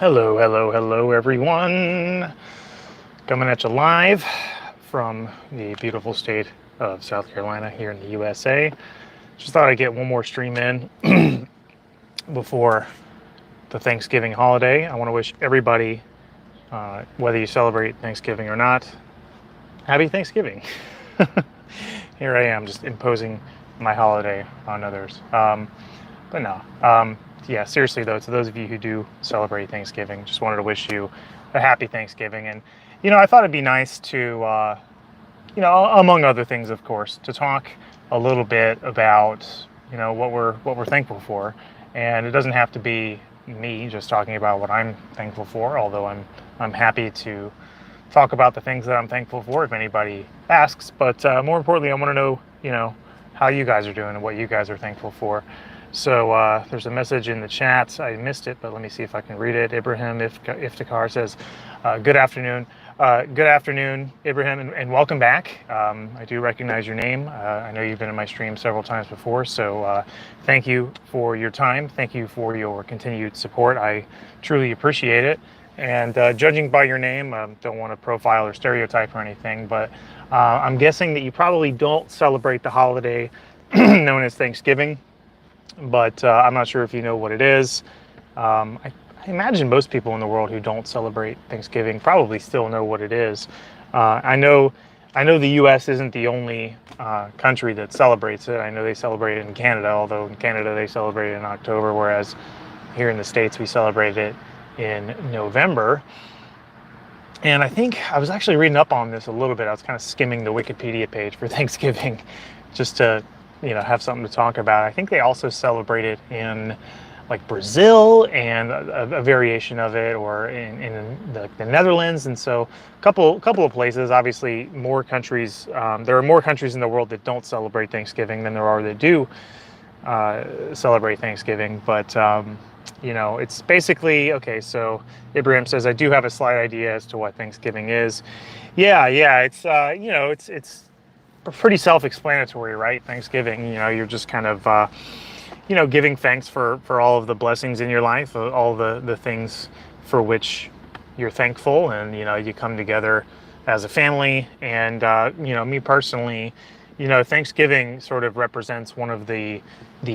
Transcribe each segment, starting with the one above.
Hello, hello, hello, everyone. Coming at you live from the beautiful state of South Carolina here in the USA. Just thought I'd get one more stream in before the Thanksgiving holiday. I want to wish everybody, whether you celebrate Thanksgiving or not, happy Thanksgiving. Here I am just imposing my holiday on others. But no, yeah, seriously though, to those of you who do celebrate Thanksgiving, just wanted to wish you a happy Thanksgiving. And, I thought it'd be nice to, among other things, of course, to talk a little bit about, what we're thankful for. And it doesn't have to be me just talking about what I'm thankful for, although I'm happy to talk about the things that I'm thankful for if anybody asks. But more importantly, I want to know, how you guys are doing and what you guys are thankful for. So there's a message in the chat. I missed it, but let me see if I can read it. Ibrahim Iftikhar says, good afternoon. Good afternoon, Ibrahim, and welcome back. I do recognize your name. I know you've been in my stream several times before, so thank you for your time. Thank you for your continued support. I truly appreciate it. And judging by your name, don't want to profile or stereotype or anything, but I'm guessing that you probably don't celebrate the holiday known as Thanksgiving, but I'm not sure if you know what it is. I imagine most people in the world who don't celebrate Thanksgiving probably still know what it is. I know the U.S. isn't the only country that celebrates it. I know they celebrate it in Canada, although in Canada they celebrate it in October, whereas here in the States we celebrate it in November. And I think I was actually reading up on this a little bit. I was kind of skimming the Wikipedia page for Thanksgiving just to, have something to talk about. I think they also celebrate it in like Brazil and a variation of it, or in the Netherlands. And so a couple of places, obviously more countries, there are more countries in the world that don't celebrate Thanksgiving than there are that do celebrate Thanksgiving. But it's basically, okay, so Ibrahim says, I do have a slight idea as to what Thanksgiving is. Yeah, it's, it's pretty self-explanatory, right? Thanksgiving, you're just kind of, giving thanks for all of the blessings in your life, all the things for which you're thankful. And, you come together as a family. And, me personally, Thanksgiving sort of represents one of the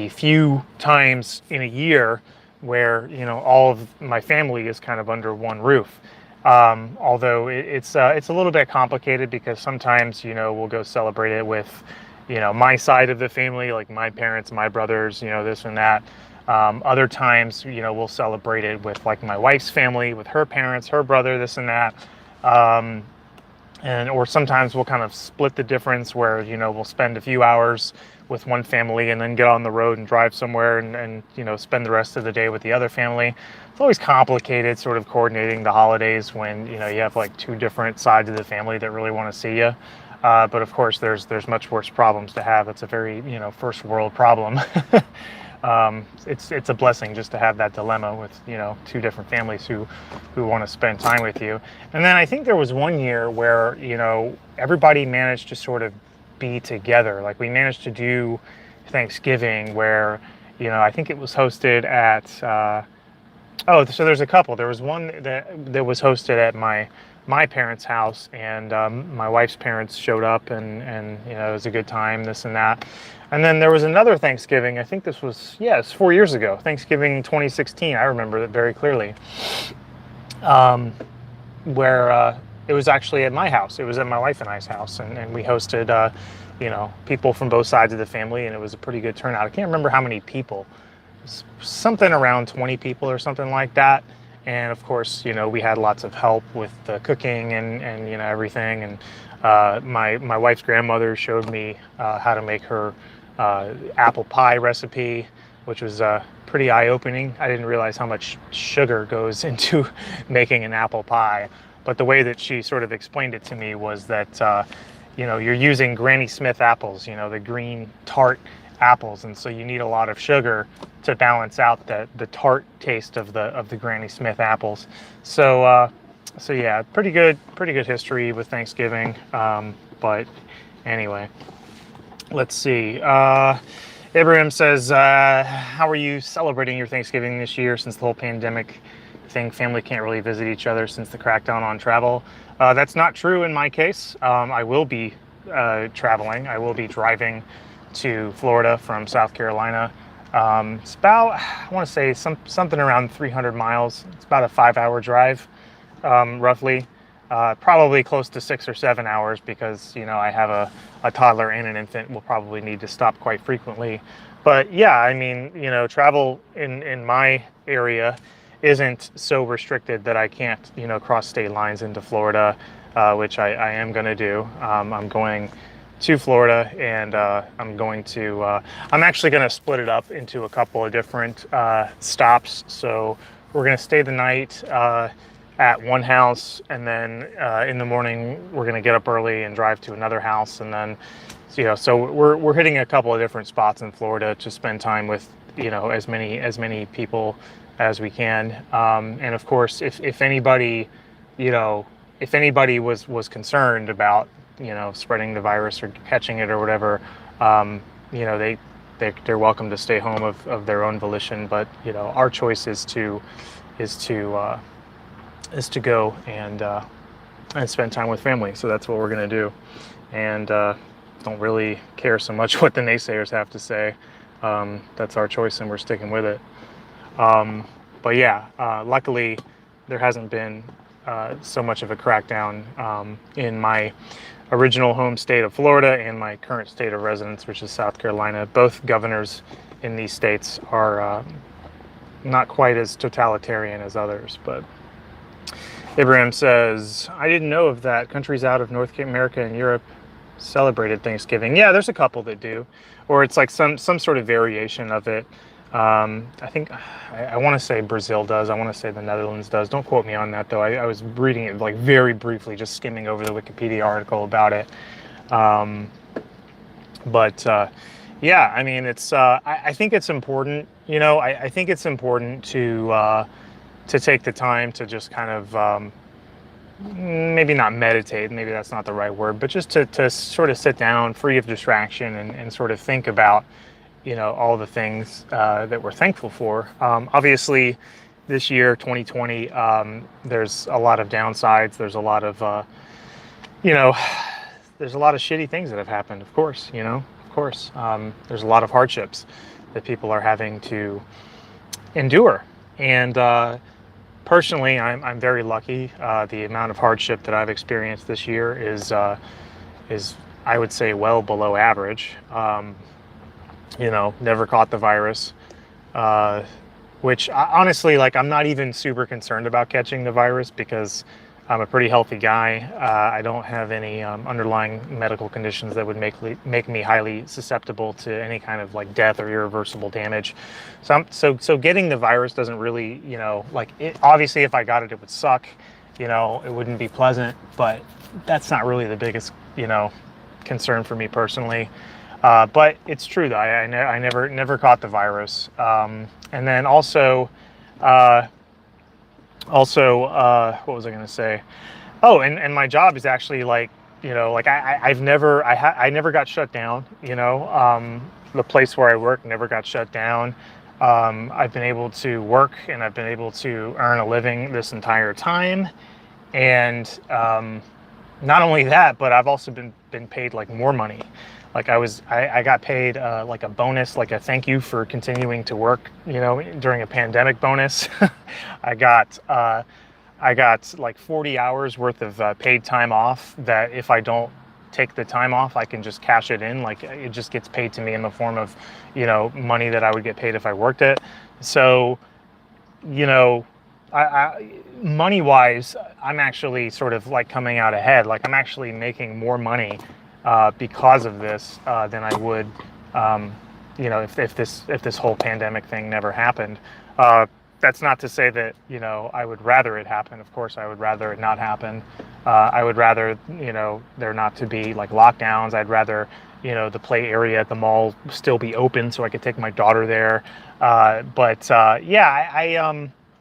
few times in a year where all of my family is kind of under one roof. Although it's a little bit complicated because sometimes we'll go celebrate it with my side of the family, like my parents, my brothers, this and that. Other times we'll celebrate it with like my wife's family, with her parents, her brother, this and that. Or sometimes we'll kind of split the difference where, we'll spend a few hours with one family and then get on the road and drive somewhere and spend the rest of the day with the other family. It's always complicated sort of coordinating the holidays when, you have like two different sides of the family that really want to see you. But of course, there's much worse problems to have. It's a very, first world problem. It's a blessing just to have that dilemma with, two different families who want to spend time with you. And then I think there was one year where, everybody managed to sort of be together. Like we managed to do Thanksgiving where, I think it was hosted at, so there's a couple. There was one that was hosted at my parents' house, and my wife's parents showed up, and it was a good time, this and that. And then there was another Thanksgiving. I think this was, it's 4 years ago, Thanksgiving 2016. I remember it very clearly, where it was actually at my house. It was at my wife and I's house, and we hosted, people from both sides of the family, and it was a pretty good turnout. I can't remember how many people. It was something around 20 people or something like that. And of course, we had lots of help with the cooking and everything. And my wife's grandmother showed me how to make her apple pie recipe, which was pretty eye-opening. I didn't realize how much sugar goes into making an apple pie. But the way that she sort of explained it to me was that, you're using Granny Smith apples, the green tart apples, and so you need a lot of sugar to balance out the tart taste of the Granny Smith apples. So yeah, pretty good history with Thanksgiving. But anyway, let's see. Ibrahim says, how are you celebrating your Thanksgiving this year since the whole pandemic think family can't really visit each other since the crackdown on travel. That's not true in my case. I will be traveling. I will be driving to Florida from South Carolina. It's about, I want to say something around 300 miles. It's about a 5-hour drive, roughly. Probably close to 6 or 7 hours because, I have a toddler and an infant. Will probably need to stop quite frequently. But yeah, I mean, travel in my area isn't so restricted that I can't, cross state lines into Florida, which I am going to do. I'm going to Florida, and I'm actually going to split it up into a couple of different stops. So we're going to stay the night at one house, and then in the morning we're going to get up early and drive to another house, and then so we're hitting a couple of different spots in Florida to spend time with as many people as we can. And of course, if anybody was concerned about spreading the virus or catching it or whatever, they're welcome to stay home of their own volition. But our choice is to go and spend time with family. So that's what we're going to do, and don't really care so much what the naysayers have to say. That's our choice, and we're sticking with it. But yeah, luckily there hasn't been so much of a crackdown in my original home state of Florida and my current state of residence, which is South Carolina. Both governors in these states are not quite as totalitarian as others. But Abraham says, I didn't know of that. Countries out of North America and Europe celebrated Thanksgiving. Yeah, there's a couple that do, or it's like some sort of variation of it. I think I want to say Brazil does. I want to say the Netherlands does. Don't quote me on that though. I was reading it like very briefly, just skimming over the Wikipedia article about it. Yeah, I mean, it's. I think it's important. I think it's important to take the time to just kind of maybe not meditate. Maybe that's not the right word, but just to sort of sit down, free of distraction, and sort of think about all the things that we're thankful for. Obviously, this year, 2020, there's a lot of downsides. There's a lot of, there's a lot of shitty things that have happened. Of course, there's a lot of hardships that people are having to endure. And personally, I'm very lucky. The amount of hardship that I've experienced this year is I would say well below average. Never caught the virus, which honestly, like, I'm not even super concerned about catching the virus because I'm a pretty healthy guy. I don't have any underlying medical conditions that would make me highly susceptible to any kind of like death or irreversible damage. So getting the virus doesn't really, obviously if I got it, it would suck, it wouldn't be pleasant, but that's not really the biggest, concern for me personally. But it's true though. I never caught the virus. And then also, what was I going to say? Oh, and my job is actually like, I never got shut down. The place where I work never got shut down. I've been able to work and I've been able to earn a living this entire time. And not only that, but I've also been paid like more money. Like I got paid like a bonus, like a thank you for continuing to work, during a pandemic bonus. I got like 40 hours worth of paid time off that if I don't take the time off, I can just cash it in. Like it just gets paid to me in the form of, money that I would get paid if I worked it. So, money-wise, I'm actually sort of like coming out ahead. Like I'm actually making more money because of this than I would, if this whole pandemic thing never happened. That's not to say that I would rather it happen. Of course, I would rather it not happen. I would rather there not to be like lockdowns. I'd rather the play area at the mall still be open so I could take my daughter there. Yeah,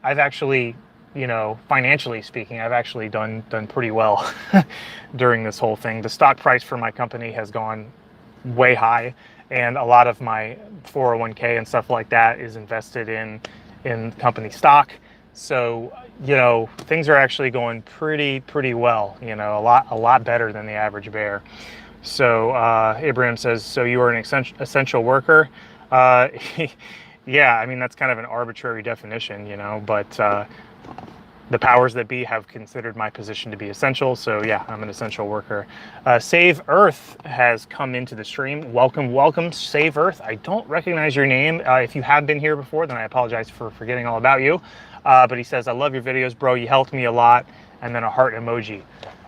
I've actually, financially speaking, I've actually done pretty well during this whole thing. The stock price for my company has gone way high, and a lot of my 401k and stuff like that is invested in company stock. So, you know, things are actually going pretty well, you know, a lot better than the average bear. So Abraham says, so you are an essential worker? Uh, yeah, I mean, that's kind of an arbitrary definition, you know, but the powers that be have considered my position to be essential. So yeah, I'm an essential worker. Save Earth has come into the stream. Welcome, welcome, Save Earth. I don't recognize your name. If you have been here before, then I apologize for forgetting all about you. But he says, I love your videos, bro. You helped me a lot. And then a heart emoji.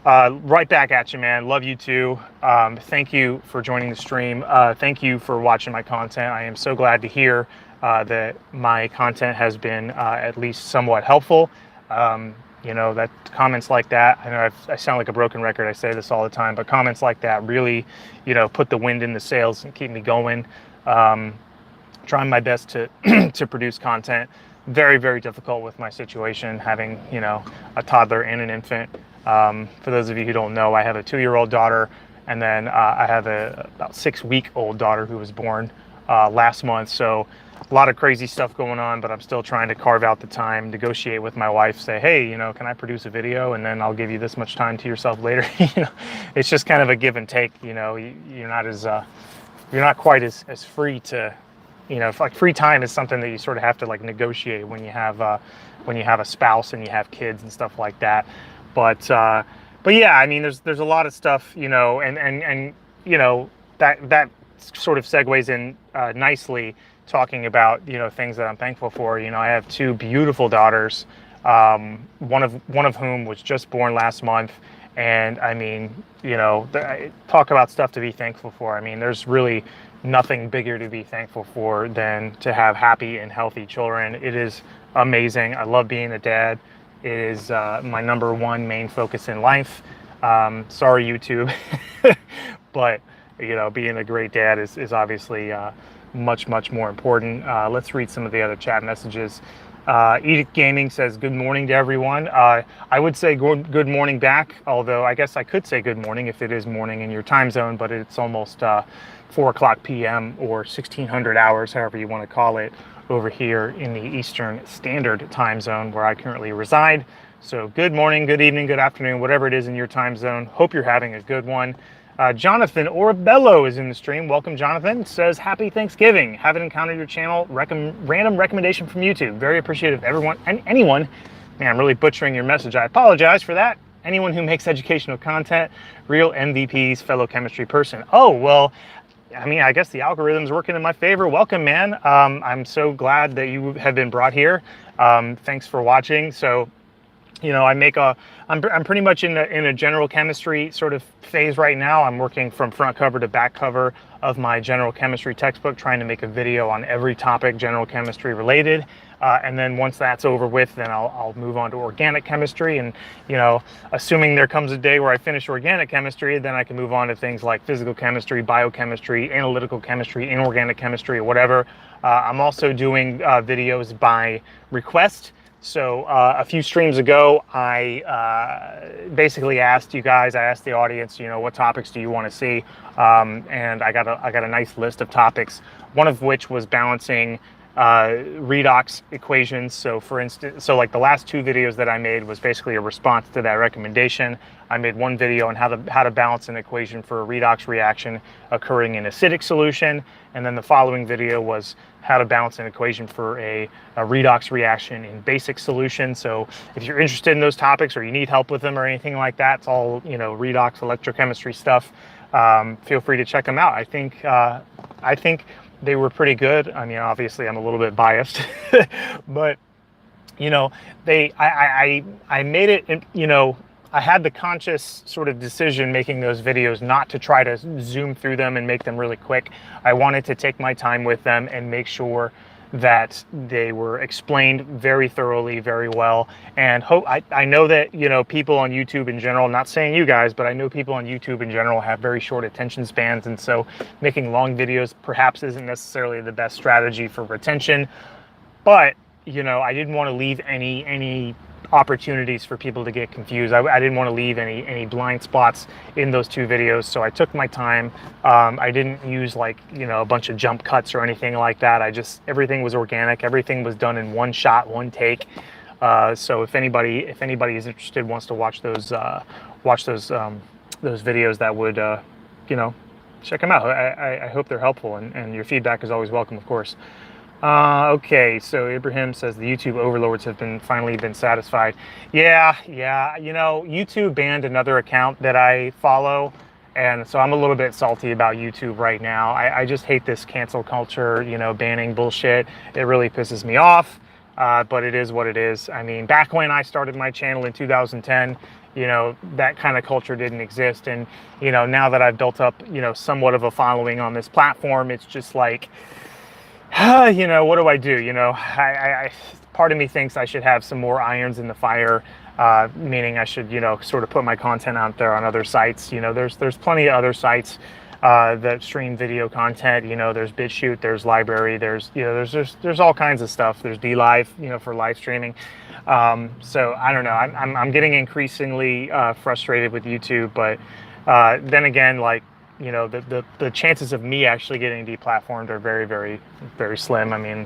Right back at you, man. Love you too. Thank you for joining the stream. Thank you for watching my content. I am so glad to hear that my content has been at least somewhat helpful. You know, that comments like that, I know I sound like a broken record, I say this all the time, but comments like that really, you know, put the wind in the sails and keep me going. Trying my best to to produce content. Very difficult with my situation, having, you know, a toddler and an infant. For those of you who don't know, I have a 2-year-old daughter, and then I have a about 6-week-old daughter who was born last month. So a lot of crazy stuff going on, but I'm still trying to carve out the time, negotiate with my wife, say, hey, you know, can I produce a video, and then I'll give you this much time to yourself later. You know, it's just kind of a give and take. You know, you're not as you're not quite as free to, you know, like free time is something that you sort of have to like negotiate when you have a spouse and you have kids and stuff like that. But yeah, I mean, there's a lot of stuff, you know, and you know, that sort of segues in nicely, talking about, you know, things that I'm thankful for. You know, I have 2 beautiful daughters, one of whom was just born last month. And I mean, you know, talk about stuff to be thankful for. I mean, there's really nothing bigger to be thankful for than to have happy and healthy children. It is amazing. I love being a dad. It is my #1 main focus in life. Sorry, YouTube, but you know, being a great dad is obviously much more important. Let's read some of the other chat messages. Edict Gaming says, good morning to everyone. I would say good morning back, although I guess I could say good morning if it is morning in your time zone, but it's almost 4 o'clock p.m. or 1600 hours, however you want to call it, over here in the Eastern Standard Time Zone where I currently reside. So good morning, good evening, good afternoon, whatever it is in your time zone. Hope you're having a good one. Jonathan Orabello is in the stream. Welcome, Jonathan. Says, happy Thanksgiving. Haven't encountered your channel. Random recommendation from YouTube. Very appreciative of everyone and anyone. Man, I'm really butchering your message. I apologize for that. Anyone who makes educational content, real MVPs, fellow chemistry person. Oh, well, I mean, I guess the algorithm's working in my favor. Welcome, man. I'm so glad that you have been brought here. Thanks for watching. So, you know, I'm pretty much in a general chemistry sort of phase right now. I'm working from front cover to back cover of my general chemistry textbook, trying to make a video on every topic general chemistry related. And then once that's over with, then I'll move on to organic chemistry. And, you know, assuming there comes a day where I finish organic chemistry, then I can move on to things like physical chemistry, biochemistry, analytical chemistry, inorganic chemistry, or whatever. I'm also doing videos by request. So a few streams ago, I basically asked you guys, I asked the audience, you know, what topics do you want to see? And I got a nice list of topics, one of which was balancing redox equations. So for instance, like the last 2 videos that I made was basically a response to that recommendation. I made one video on how to balance an equation for a redox reaction occurring in acidic solution. And then the following video was how to balance an equation for a redox reaction in basic solution. So if you're interested in those topics or you need help with them or anything like that, it's all, you know, redox electrochemistry stuff. Feel free to check them out. I think they were pretty good. I mean, obviously I'm a little bit biased, but you know, I made it, you know, I had the conscious sort of decision making those videos not to try to zoom through them and make them really quick. I wanted to take my time with them and make sure that they were explained very thoroughly, very well. And I know that, you know, people on YouTube in general, not saying you guys, but I know people on YouTube in general have very short attention spans. And so making long videos perhaps isn't necessarily the best strategy for retention. But, you know, I didn't want to leave any opportunities for people to get confused. I didn't want to leave any blind spots in those 2 videos, so I took my time. I didn't use, like, you know, a bunch of jump cuts or anything like that. Everything was organic. Everything was done in one shot, one take. So if anybody is interested, wants to watch those videos, that would check them out. I hope they're helpful, and your feedback is always welcome, of course. Okay, so Ibrahim says the YouTube overlords have finally been satisfied. Yeah, YouTube banned another account that I follow, and so I'm a little bit salty about YouTube right now. I just hate this cancel culture, banning bullshit. It really pisses me off, but it is what it is. I mean, back when I started my channel in 2010, that kind of culture didn't exist, and now that I've built up, somewhat of a following on this platform, it's just like, what do I do? I part of me thinks I should have some more irons in the fire, meaning I should, sort of put my content out there on other sites. There's plenty of other sites that stream video content. There's BitChute, there's Library, there's all kinds of stuff. There's DLive, for live streaming. So I don't know. I'm getting increasingly frustrated with YouTube, but then again, like, the chances of me actually getting deplatformed are very, very, very slim. I mean,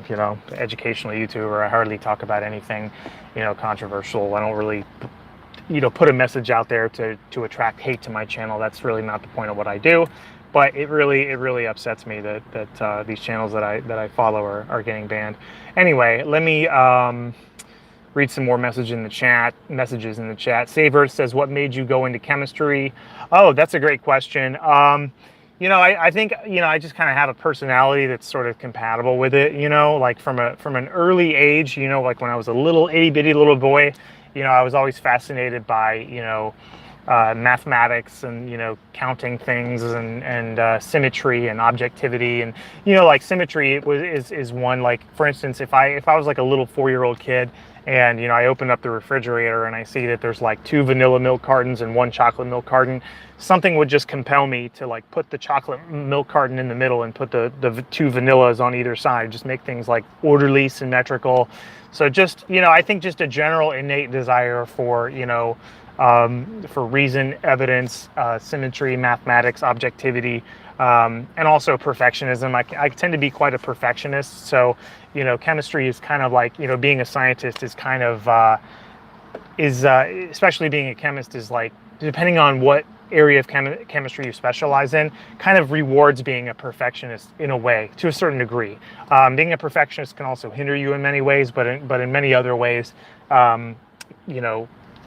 educational YouTuber, I hardly talk about anything, controversial. I don't really, put a message out there to attract hate to my channel. That's really not the point of what I do. But it really upsets me that these channels that I follow are getting banned. Anyway, let me read some more messages in the chat. Saver says, what made you go into chemistry? Oh, that's a great question. I think, I just kind of have a personality that's sort of compatible with it, like from an early age, like when I was a little itty bitty little boy, I was always fascinated by, mathematics and, counting things and symmetry and objectivity. And, like symmetry is one, like, for instance, if I was like a little 4-year-old kid, and I open up the refrigerator and I see that there's like 2 vanilla milk cartons and 1 chocolate milk carton, something would just compel me to like put the chocolate milk carton in the middle and put the 2 vanillas on either side, just make things like orderly, symmetrical. So just, I think just a general innate desire for, for reason, evidence, symmetry, mathematics, objectivity, and also perfectionism. I tend to be quite a perfectionist, so chemistry is kind of like, being a scientist is kind of especially being a chemist is like, depending on what area of chemistry you specialize in, kind of rewards being a perfectionist in a way, to a certain degree. Being a perfectionist can also hinder you in many ways, but in many other ways,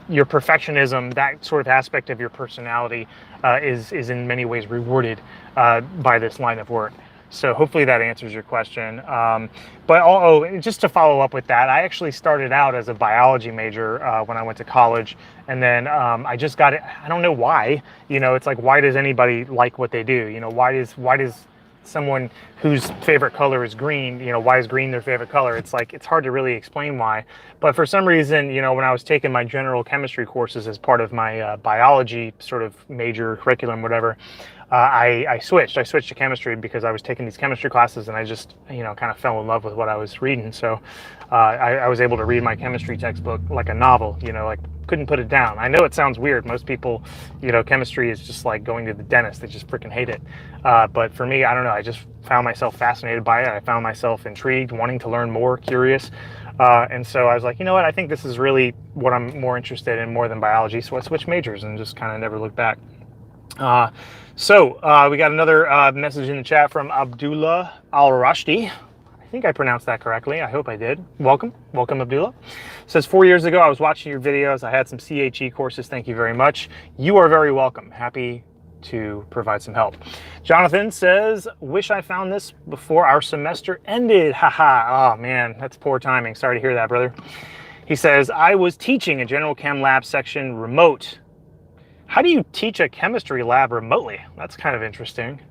your perfectionism, that sort of aspect of your personality, is in many ways rewarded by this line of work. So hopefully that answers your question. But just to follow up with that, I actually started out as a biology major when I went to college, and then I just got it. I don't know why. It's like, why does anybody like what they do? Why does someone whose favorite color is green, why is green their favorite color? It's like, it's hard to really explain why. But for some reason, when I was taking my general chemistry courses as part of my biology sort of major curriculum, whatever, I switched to chemistry because I was taking these chemistry classes, and I just, kind of fell in love with what I was reading. So I was able to read my chemistry textbook like a novel, like couldn't put it down. I know it sounds weird. Most people, chemistry is just like going to the dentist. They just freaking hate it. But for me, I don't know. I just found myself fascinated by it. I found myself intrigued, wanting to learn more, curious. And so I was like, I think this is really what I'm more interested in more than biology. So I switched majors and just kind of never looked back. So we got another message in the chat from Abdullah Al-Rashdi. I think I pronounced that correctly. I hope I did. Welcome Abdullah. Says, 4 years ago, I was watching your videos. I had some CHE courses. Thank you very much. You are very welcome. Happy to provide some help. Jonathan says, wish I found this before our semester ended. Haha. Oh man, that's poor timing. Sorry to hear that, brother. He says, I was teaching a general chem lab section remote. How do you teach a chemistry lab remotely? That's kind of interesting.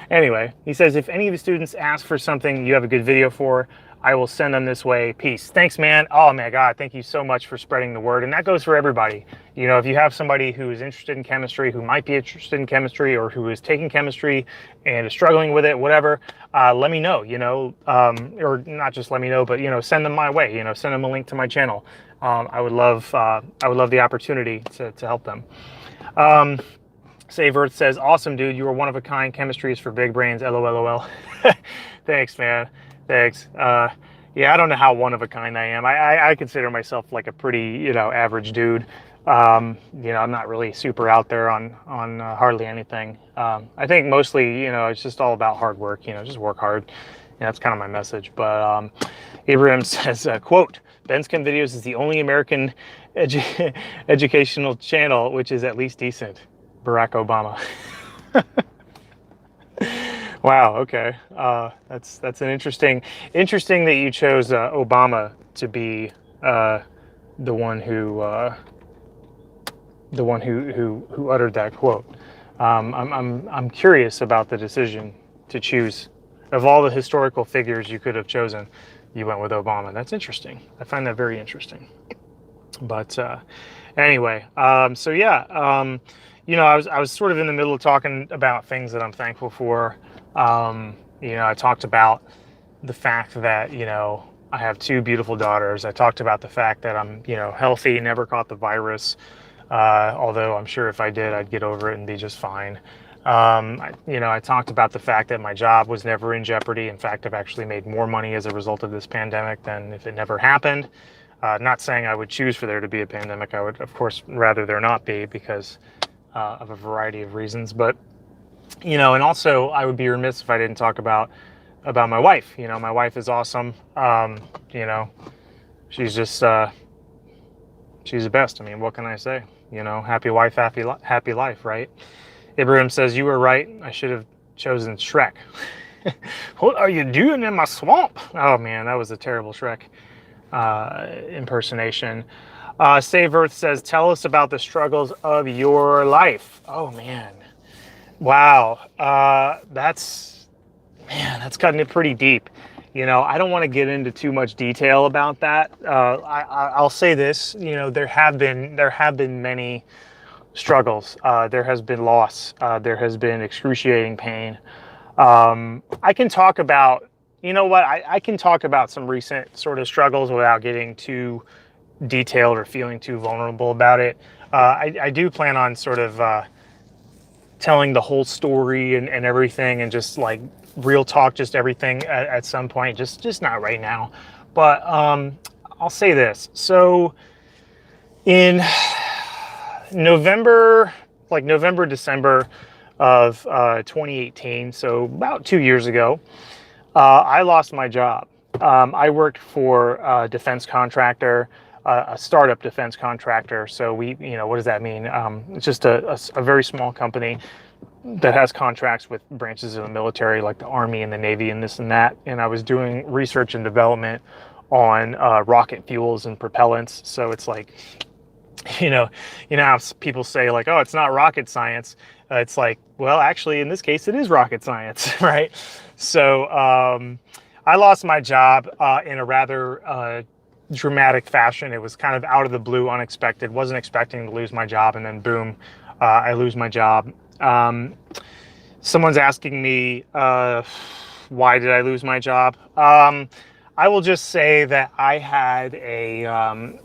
Anyway, he says, if any of the students ask for something you have a good video for, I will send them this way. Peace. Thanks, man. Oh my God, thank you so much for spreading the word. And that goes for everybody. If you have somebody who is interested in chemistry, who might be interested in chemistry, or who is taking chemistry and is struggling with it, whatever, let me know, or not just let me know, but, send them my way, send them a link to my channel. I would love the opportunity to help them. Save Earth says, awesome, dude. You are one of a kind. Chemistry is for big brains. LOL. Thanks, man. Thanks. Yeah, I don't know how one of a kind I am. I consider myself like a pretty, average dude. I'm not really super out there on hardly anything. I think mostly, it's just all about hard work. Just work hard. That's kind of my message. But Abraham says, quote, Ben's Chem Videos is the only American educational channel which is at least decent. Barack Obama. Wow. Okay. That's an interesting that you chose Obama to be the one who uttered that quote. I'm curious about the decision to choose. Of all the historical figures you could have chosen, you went with Obama. That's interesting. I find that very interesting. But anyway, so yeah, I was sort of in the middle of talking about things that I'm thankful for. I talked about the fact that I have two beautiful daughters. I talked about the fact that I'm healthy, never caught the virus. Although I'm sure if I did, I'd get over it and be just fine. I talked about the fact that my job was never in jeopardy. In fact, I've actually made more money as a result of this pandemic than if it never happened. Not saying I would choose for there to be a pandemic. I would, of course, rather there not be because of a variety of reasons. But, and also I would be remiss if I didn't talk about my wife. My wife is awesome. She's just, she's the best. I mean, what can I say? Happy wife, happy life, right? Ibrahim says, you were right. I should have chosen Shrek. What are you doing in my swamp? Oh man, that was a terrible Shrek impersonation. Save Earth says, tell us about the struggles of your life. Oh man. Wow. That's cutting it pretty deep. I don't want to get into too much detail about that. I'll say this, there have been many struggles. There has been loss. There has been excruciating pain. I can talk about, I can talk about some recent sort of struggles without getting too detailed or feeling too vulnerable about it. I do plan on sort of telling the whole story and everything, and just like real talk, just everything at some point, just not right now. But I'll say this. So in November, December of 2018, so about 2 years ago, I lost my job. I worked for a defense contractor, a startup defense contractor. So what does that mean? It's just a very small company that has contracts with branches of the military, like the Army and the Navy and this and that. And I was doing research and development on rocket fuels and propellants. So it's like, how people say like, oh, it's not rocket science. It's like, well, actually, in this case, it is rocket science, right? So I lost my job in a rather dramatic fashion. It was kind of out of the blue, unexpected. Wasn't expecting to lose my job, and then boom, I lose my job. Someone's asking me, why did I lose my job? I will just say that I had a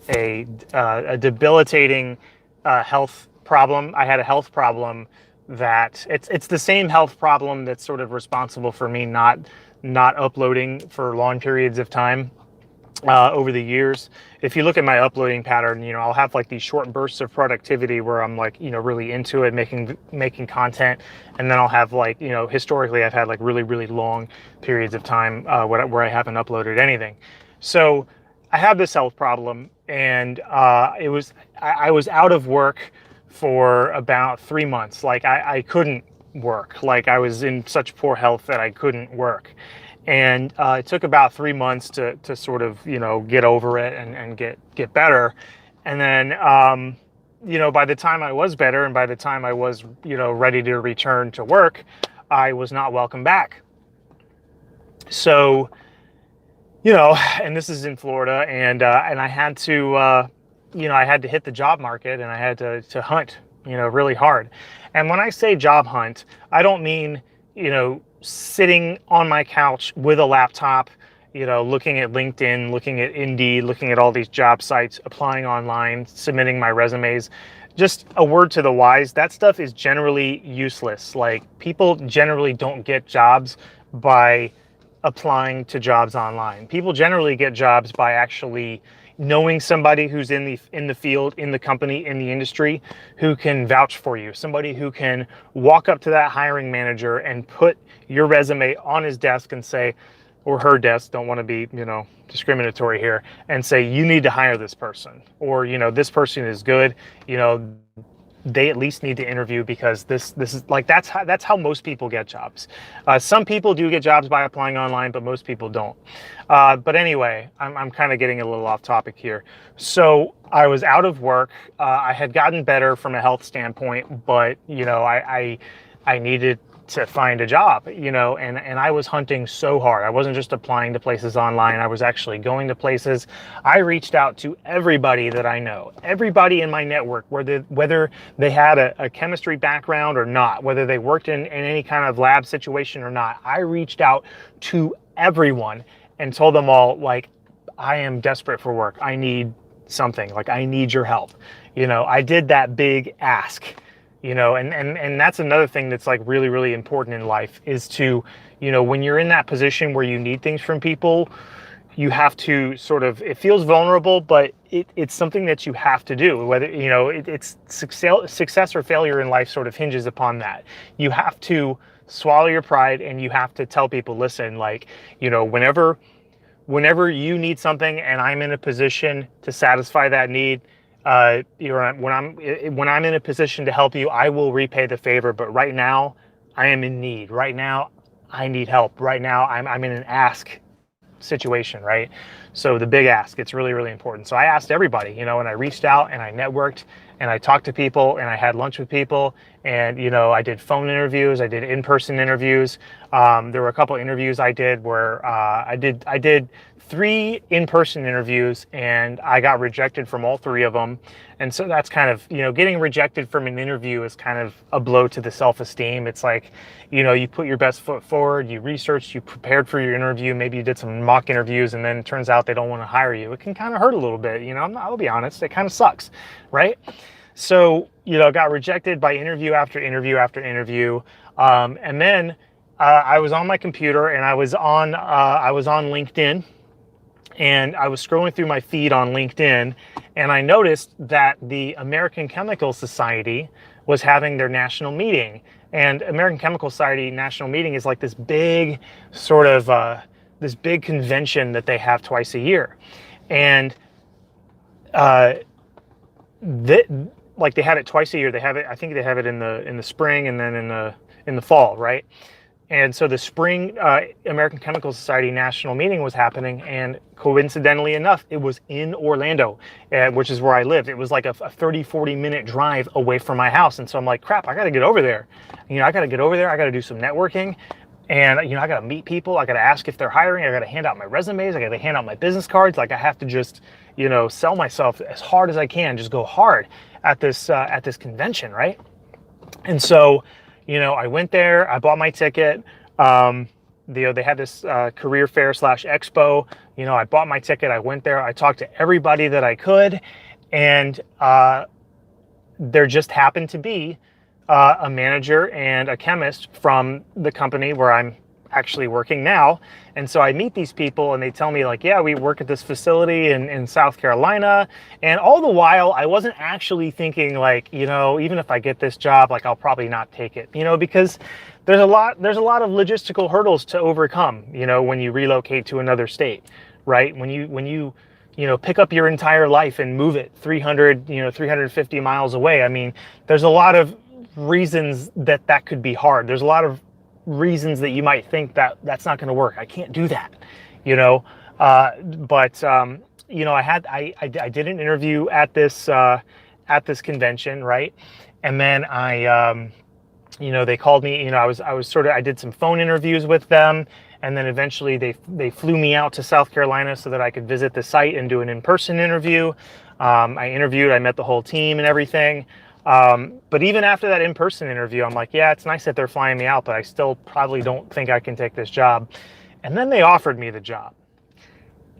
debilitating health problem. I had a health problem that it's the same health problem that's sort of responsible for me not uploading for long periods of time over the years. If you look at my uploading pattern, I'll have like these short bursts of productivity where I'm like, really into it, making content. And then I'll have like, historically I've had like really, really long periods of time where I haven't uploaded anything. So I have this health problem, and I was out of work for about 3 months. Like I couldn't work. Like I was in such poor health that I couldn't work. And it took about 3 months to sort of, get over it and get better. And then, by the time I was better and by the time I was, ready to return to work, I was not welcome back. So, and this is in Florida, and I had to, I had to hit the job market, and I had to hunt, really hard. And when I say job hunt, I don't mean, sitting on my couch with a laptop, looking at LinkedIn, looking at Indeed, looking at all these job sites, applying online, submitting my resumes. Just a word to the wise, that stuff is generally useless. Like, people generally don't get jobs by applying to jobs online. People generally get jobs by actually knowing somebody who's in the field, in the company, in the industry, who can vouch for you, somebody who can walk up to that hiring manager and put your resume on his desk and say, or her desk, don't want to be, discriminatory here, and say, you need to hire this person, or, this person is good, they at least need to interview, because this is like, that's how most people get jobs. Some people do get jobs by applying online, but most people don't. But anyway, I'm kind of getting a little off topic here. So I was out of work. I had gotten better from a health standpoint, but I needed to find a job, and I was hunting so hard. I wasn't just applying to places online. I was actually going to places. I reached out to everybody that I know, everybody in my network, whether they had a chemistry background or not, whether they worked in any kind of lab situation or not. I reached out to everyone and told them all, like, I am desperate for work. I need something, like, I need your help. I did that big ask. And that's another thing that's like really, really important in life, is to, when you're in that position where you need things from people, you have to sort of, it feels vulnerable, but it's something that you have to do. Whether, it's success or failure in life sort of hinges upon that. You have to swallow your pride, and you have to tell people, listen, like, whenever you need something and I'm in a position to satisfy that need, when I'm in a position to help you, I will repay the favor. But right now, I am in need. Right now, I need help. Right now, I'm in an ask situation, right? So the big ask, it's really, really important. So I asked everybody, and I reached out and I networked and I talked to people and I had lunch with people, and I did phone interviews, I did in-person interviews. There were a couple of interviews I did where I did 3 in-person interviews, and I got rejected from all 3 of them. And so that's kind of, getting rejected from an interview is kind of a blow to the self-esteem. It's like, you put your best foot forward, you researched, you prepared for your interview, maybe you did some mock interviews, and then it turns out they don't want to hire you. It can kind of hurt a little bit, I'll be honest, it kind of sucks, right? So, got rejected by interview after interview after interview. And then I was on my computer and I was on LinkedIn. And I was scrolling through my feed on LinkedIn, and I noticed that the American Chemical Society was having their national meeting. And American Chemical Society national meeting is like this big sort of this big convention that they have twice a year. And like they have it twice a year. They have it, I think they have it in the spring and then in the fall, right? And so the spring American Chemical Society national meeting was happening, and coincidentally enough, it was in Orlando, which is where I lived. It was like a 30-40 minute drive away from my house. And so I'm like, crap, I got to get over there. I got to get over there. I got to do some networking, and I got to meet people. I got to ask if they're hiring. I got to hand out my resumes. I got to hand out my business cards. Like, I have to just, sell myself as hard as I can. Just go hard at this convention, right? And so, I went there, I bought my ticket. They had this career fair / expo. I bought my ticket, I went there, I talked to everybody that I could, and there just happened to be a manager and a chemist from the company where I'm actually working now. And so I meet these people and they tell me, like, yeah, we work at this facility in South Carolina. And all the while I wasn't actually thinking, like, even if I get this job, like, I'll probably not take it, because there's a lot of logistical hurdles to overcome, when you relocate to another state, right? When you pick up your entire life and move it 350 miles away. I mean, there's a lot of reasons that could be hard. There's a lot of reasons that you might think that that's not going to work. I can't do that, but I did an interview at this convention, right? And then they called me. I did some phone interviews with them, and then eventually they flew me out to South Carolina so that I could visit the site and do an in-person interview. I met the whole team and everything. But even after that in-person interview, I'm like, yeah, it's nice that they're flying me out, but I still probably don't think I can take this job. And then they offered me the job.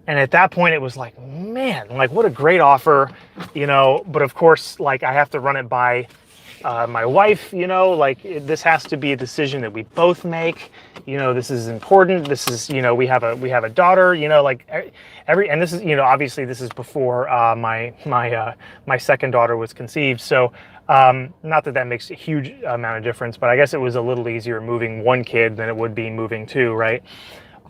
And at that point, it was like, man, like, what a great offer, but of course, like, I have to run it by my wife, like this has to be a decision that we both make. This is important. This is, we have a daughter. Like and this is, obviously this is before my second daughter was conceived. So not that makes a huge amount of difference, but I guess it was a little easier moving one kid than it would be moving two, right?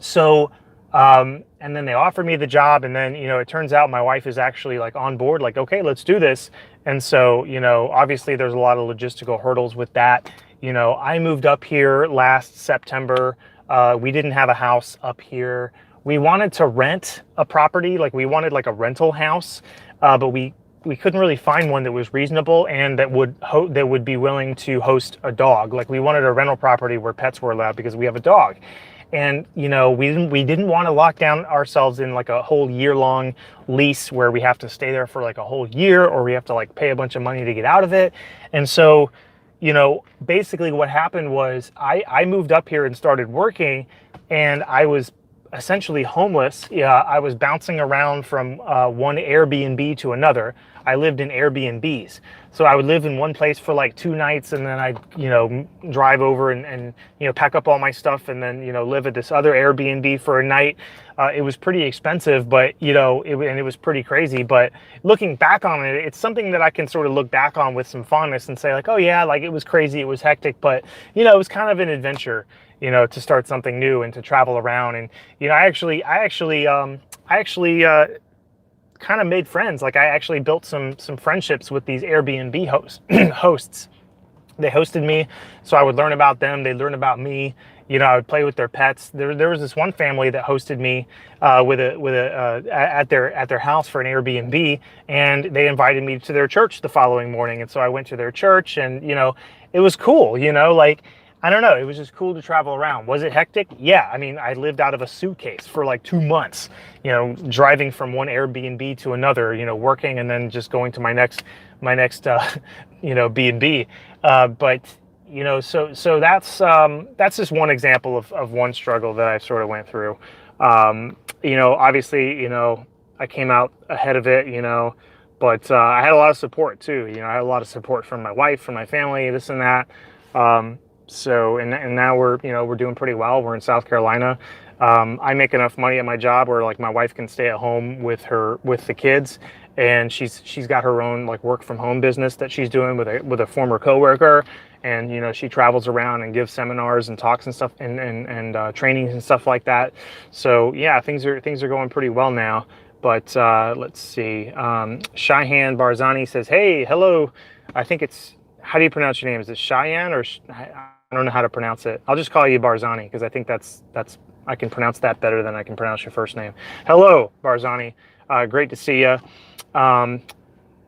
So. And then they offered me the job, and then, it turns out my wife is actually like on board, like, okay, let's do this. And so, obviously there's a lot of logistical hurdles with that. I moved up here last September. We didn't have a house up here. We wanted to rent a property, like we wanted like a rental house, but we couldn't really find one that was reasonable and that would be willing to host a dog. Like we wanted a rental property where pets were allowed because we have a dog. And, we didn't want to lock down ourselves in like a whole year-long lease where we have to stay there for like a whole year, or we have to like pay a bunch of money to get out of it. And so, basically what happened was I moved up here and started working, and I was essentially homeless. Yeah, I was bouncing around from one Airbnb to another. I lived in Airbnbs. So I would live in one place for like 2 nights, and then I'd, drive over and pack up all my stuff, and then, live at this other Airbnb for a night. It was pretty expensive, but, it was pretty crazy. But looking back on it, it's something that I can sort of look back on with some fondness and say like, oh yeah, like it was crazy, it was hectic, but, it was kind of an adventure, to start something new and to travel around. And, I actually kind of made friends. Like I actually built some friendships with these Airbnb hosts. They hosted me, so I would learn about them. They'd learn about me. I would play with their pets. There was this one family that hosted me at their house for an Airbnb, and they invited me to their church the following morning. And so I went to their church, and it was cool. Like, I don't know. It was just cool to travel around. Was it hectic? Yeah. I mean, I lived out of a suitcase for like 2 months, driving from one Airbnb to another, working, and then just going to my next B&B. But, so that's just one example of one struggle that I sort of went through. Obviously, I came out ahead of it, but I had a lot of support too. I had a lot of support from my wife, from my family, this and that. So, and now we're doing pretty well. We're in South Carolina. I make enough money at my job where like my wife can stay at home with the kids, and she's got her own like work from home business that she's doing with a former coworker. And, she travels around and gives seminars and talks and stuff and trainings and stuff like that. So yeah, things are going pretty well now. But let's see. Cheyenne Barzani says, hey, hello. I think it's, how do you pronounce your name? Is it Cheyenne or I don't know how to pronounce it. I'll just call you Barzani because I think that's I can pronounce that better than I can pronounce your first name. Hello, Barzani. Great to see you. And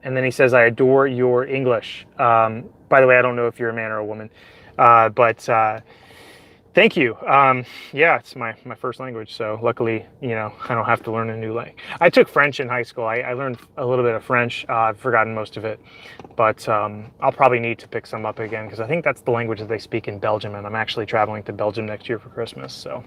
then he says, I adore your English. By the way, I don't know if you're a man or a woman, but thank you. Yeah, it's my first language, so luckily, I don't have to learn a new language. I took French in high school. I learned a little bit of French. I've forgotten most of it, but I'll probably need to pick some up again because I think that's the language that they speak in Belgium, and I'm actually traveling to Belgium next year for Christmas. So,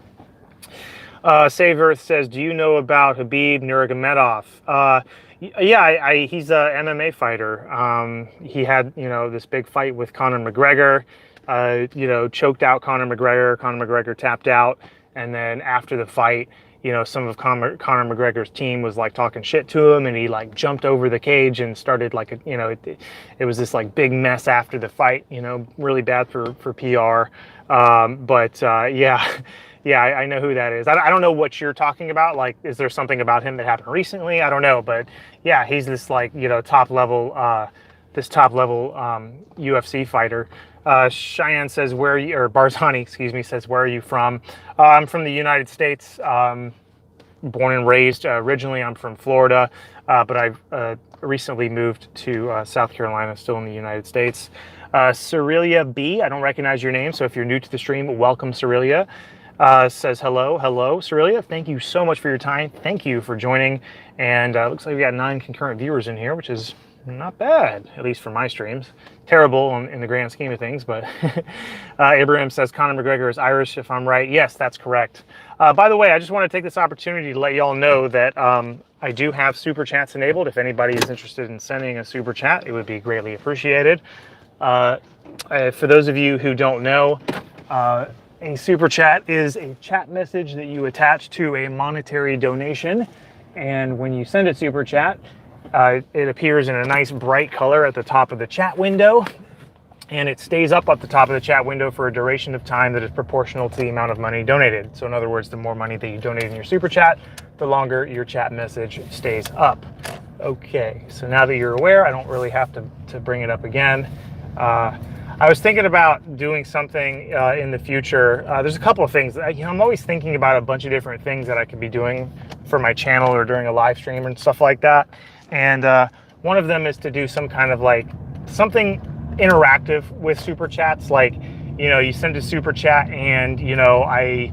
Save Earth says, do you know about Khabib Nurmagomedov? Yeah, he's a MMA fighter. He had, this big fight with Conor McGregor. Choked out Conor McGregor. Conor McGregor tapped out, and then after the fight, some of Conor McGregor's team was like talking shit to him, and he like jumped over the cage and started like it was this like big mess after the fight. Really bad for PR. Yeah, I know who that is. I don't know what you're talking about. Like, is there something about him that happened recently? I don't know, but yeah, he's this like top level UFC fighter. Cheyenne says, where are you, or Barzani, excuse me, says, where are you from? I'm from the United States, born and raised. Originally, I'm from Florida, but I've recently moved to South Carolina, still in the United States. Cerelia B, I don't recognize your name, so if you're new to the stream, welcome, Cerelia. Says, hello, Cerelia. Thank you so much for your time. Thank you for joining. And looks like we got 9 concurrent viewers in here, which is not bad, at least for my streams. Terrible in the grand scheme of things, but Abraham says Conor McGregor is Irish, if I'm right. Yes, that's correct. By the way, I just want to take this opportunity to let y'all know that I do have super chats enabled. If anybody is interested in sending a super chat, it would be greatly appreciated. For those of you who don't know, a super chat is a chat message that you attach to a monetary donation. And when you send a super chat, it appears in a nice bright color at the top of the chat window. And it stays up at the top of the chat window for a duration of time that is proportional to the amount of money donated. So in other words, the more money that you donate in your super chat, the longer your chat message stays up. Okay, so now that you're aware, I don't really have to bring it up again. I was thinking about doing something in the future. There's a couple of things. I'm always thinking about a bunch of different things that I could be doing for my channel or during a live stream and stuff like that. And one of them is to do some kind of like something interactive with super chats. Like, you send a super chat and, I,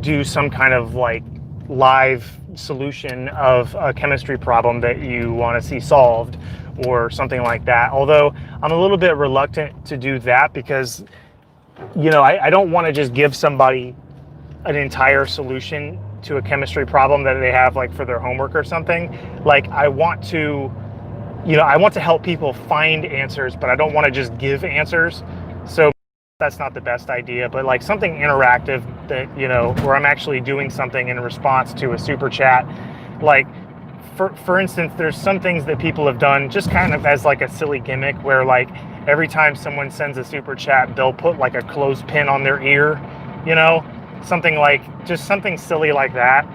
do some kind of like live solution of a chemistry problem that you want to see solved or something like that. Although I'm a little bit reluctant to do that because, I don't want to just give somebody an entire solution to a chemistry problem that they have like for their homework or something. Like I want to help people find answers, but I don't want to just give answers. So that's not the best idea, but like something interactive that, where I'm actually doing something in response to a super chat. Like for instance, there's some things that people have done just kind of as like a silly gimmick where like every time someone sends a super chat, they'll put like a clothespin on their ear, something like just something silly like that.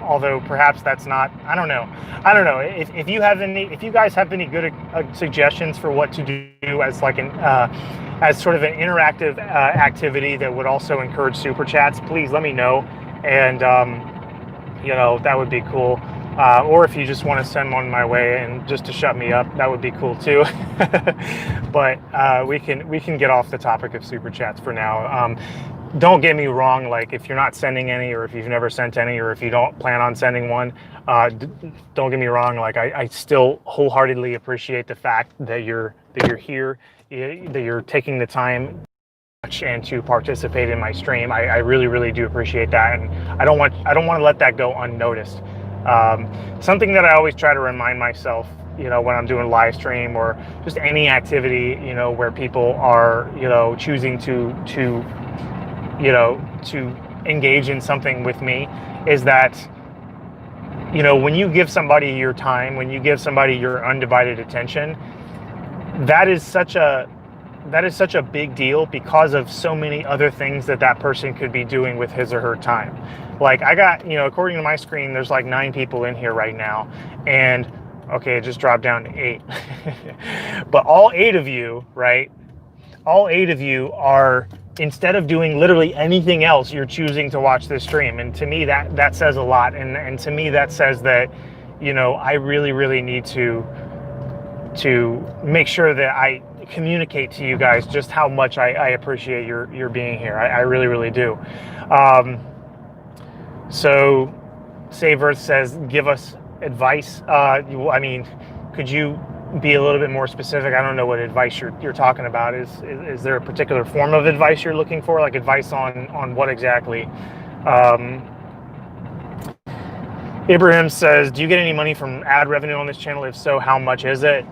Although perhaps that's not, I don't know. If you guys have any good suggestions for what to do as like as sort of an interactive activity that would also encourage super chats, please let me know. And, that would be cool. Or if you just want to send one my way and just to shut me up, that would be cool too. But we can get off the topic of super chats for now. Don't get me wrong, like if you're not sending any, or if you've never sent any, or if you don't plan on sending one, don't get me wrong, like I still wholeheartedly appreciate the fact that you're here, that you're taking the time and to participate in my stream. I really, really do appreciate that, and I don't want to let that go unnoticed. Something that I always try to remind myself, when I'm doing live stream or just any activity, where people are, choosing to engage in something with me, is that, when you give somebody your time, when you give somebody your undivided attention, that is such a big deal because of so many other things that person could be doing with his or her time. Like I got, according to my screen, there's like 9 people in here right now, and okay, it just dropped down to 8. But all 8 of you, right? All 8 of you are, instead of doing literally anything else, you're choosing to watch this stream. And to me, that says a lot. And to me, that says that, I really, really need to make sure that I communicate to you guys just how much I appreciate your being here. I really, really do. So Save Earth says, give us advice. Could you be a little bit more specific? I don't know what advice you're talking about. Is there a particular form of advice you're looking for? Like advice on what exactly? Ibrahim says, do you get any money from ad revenue on this channel? If so, how much is it?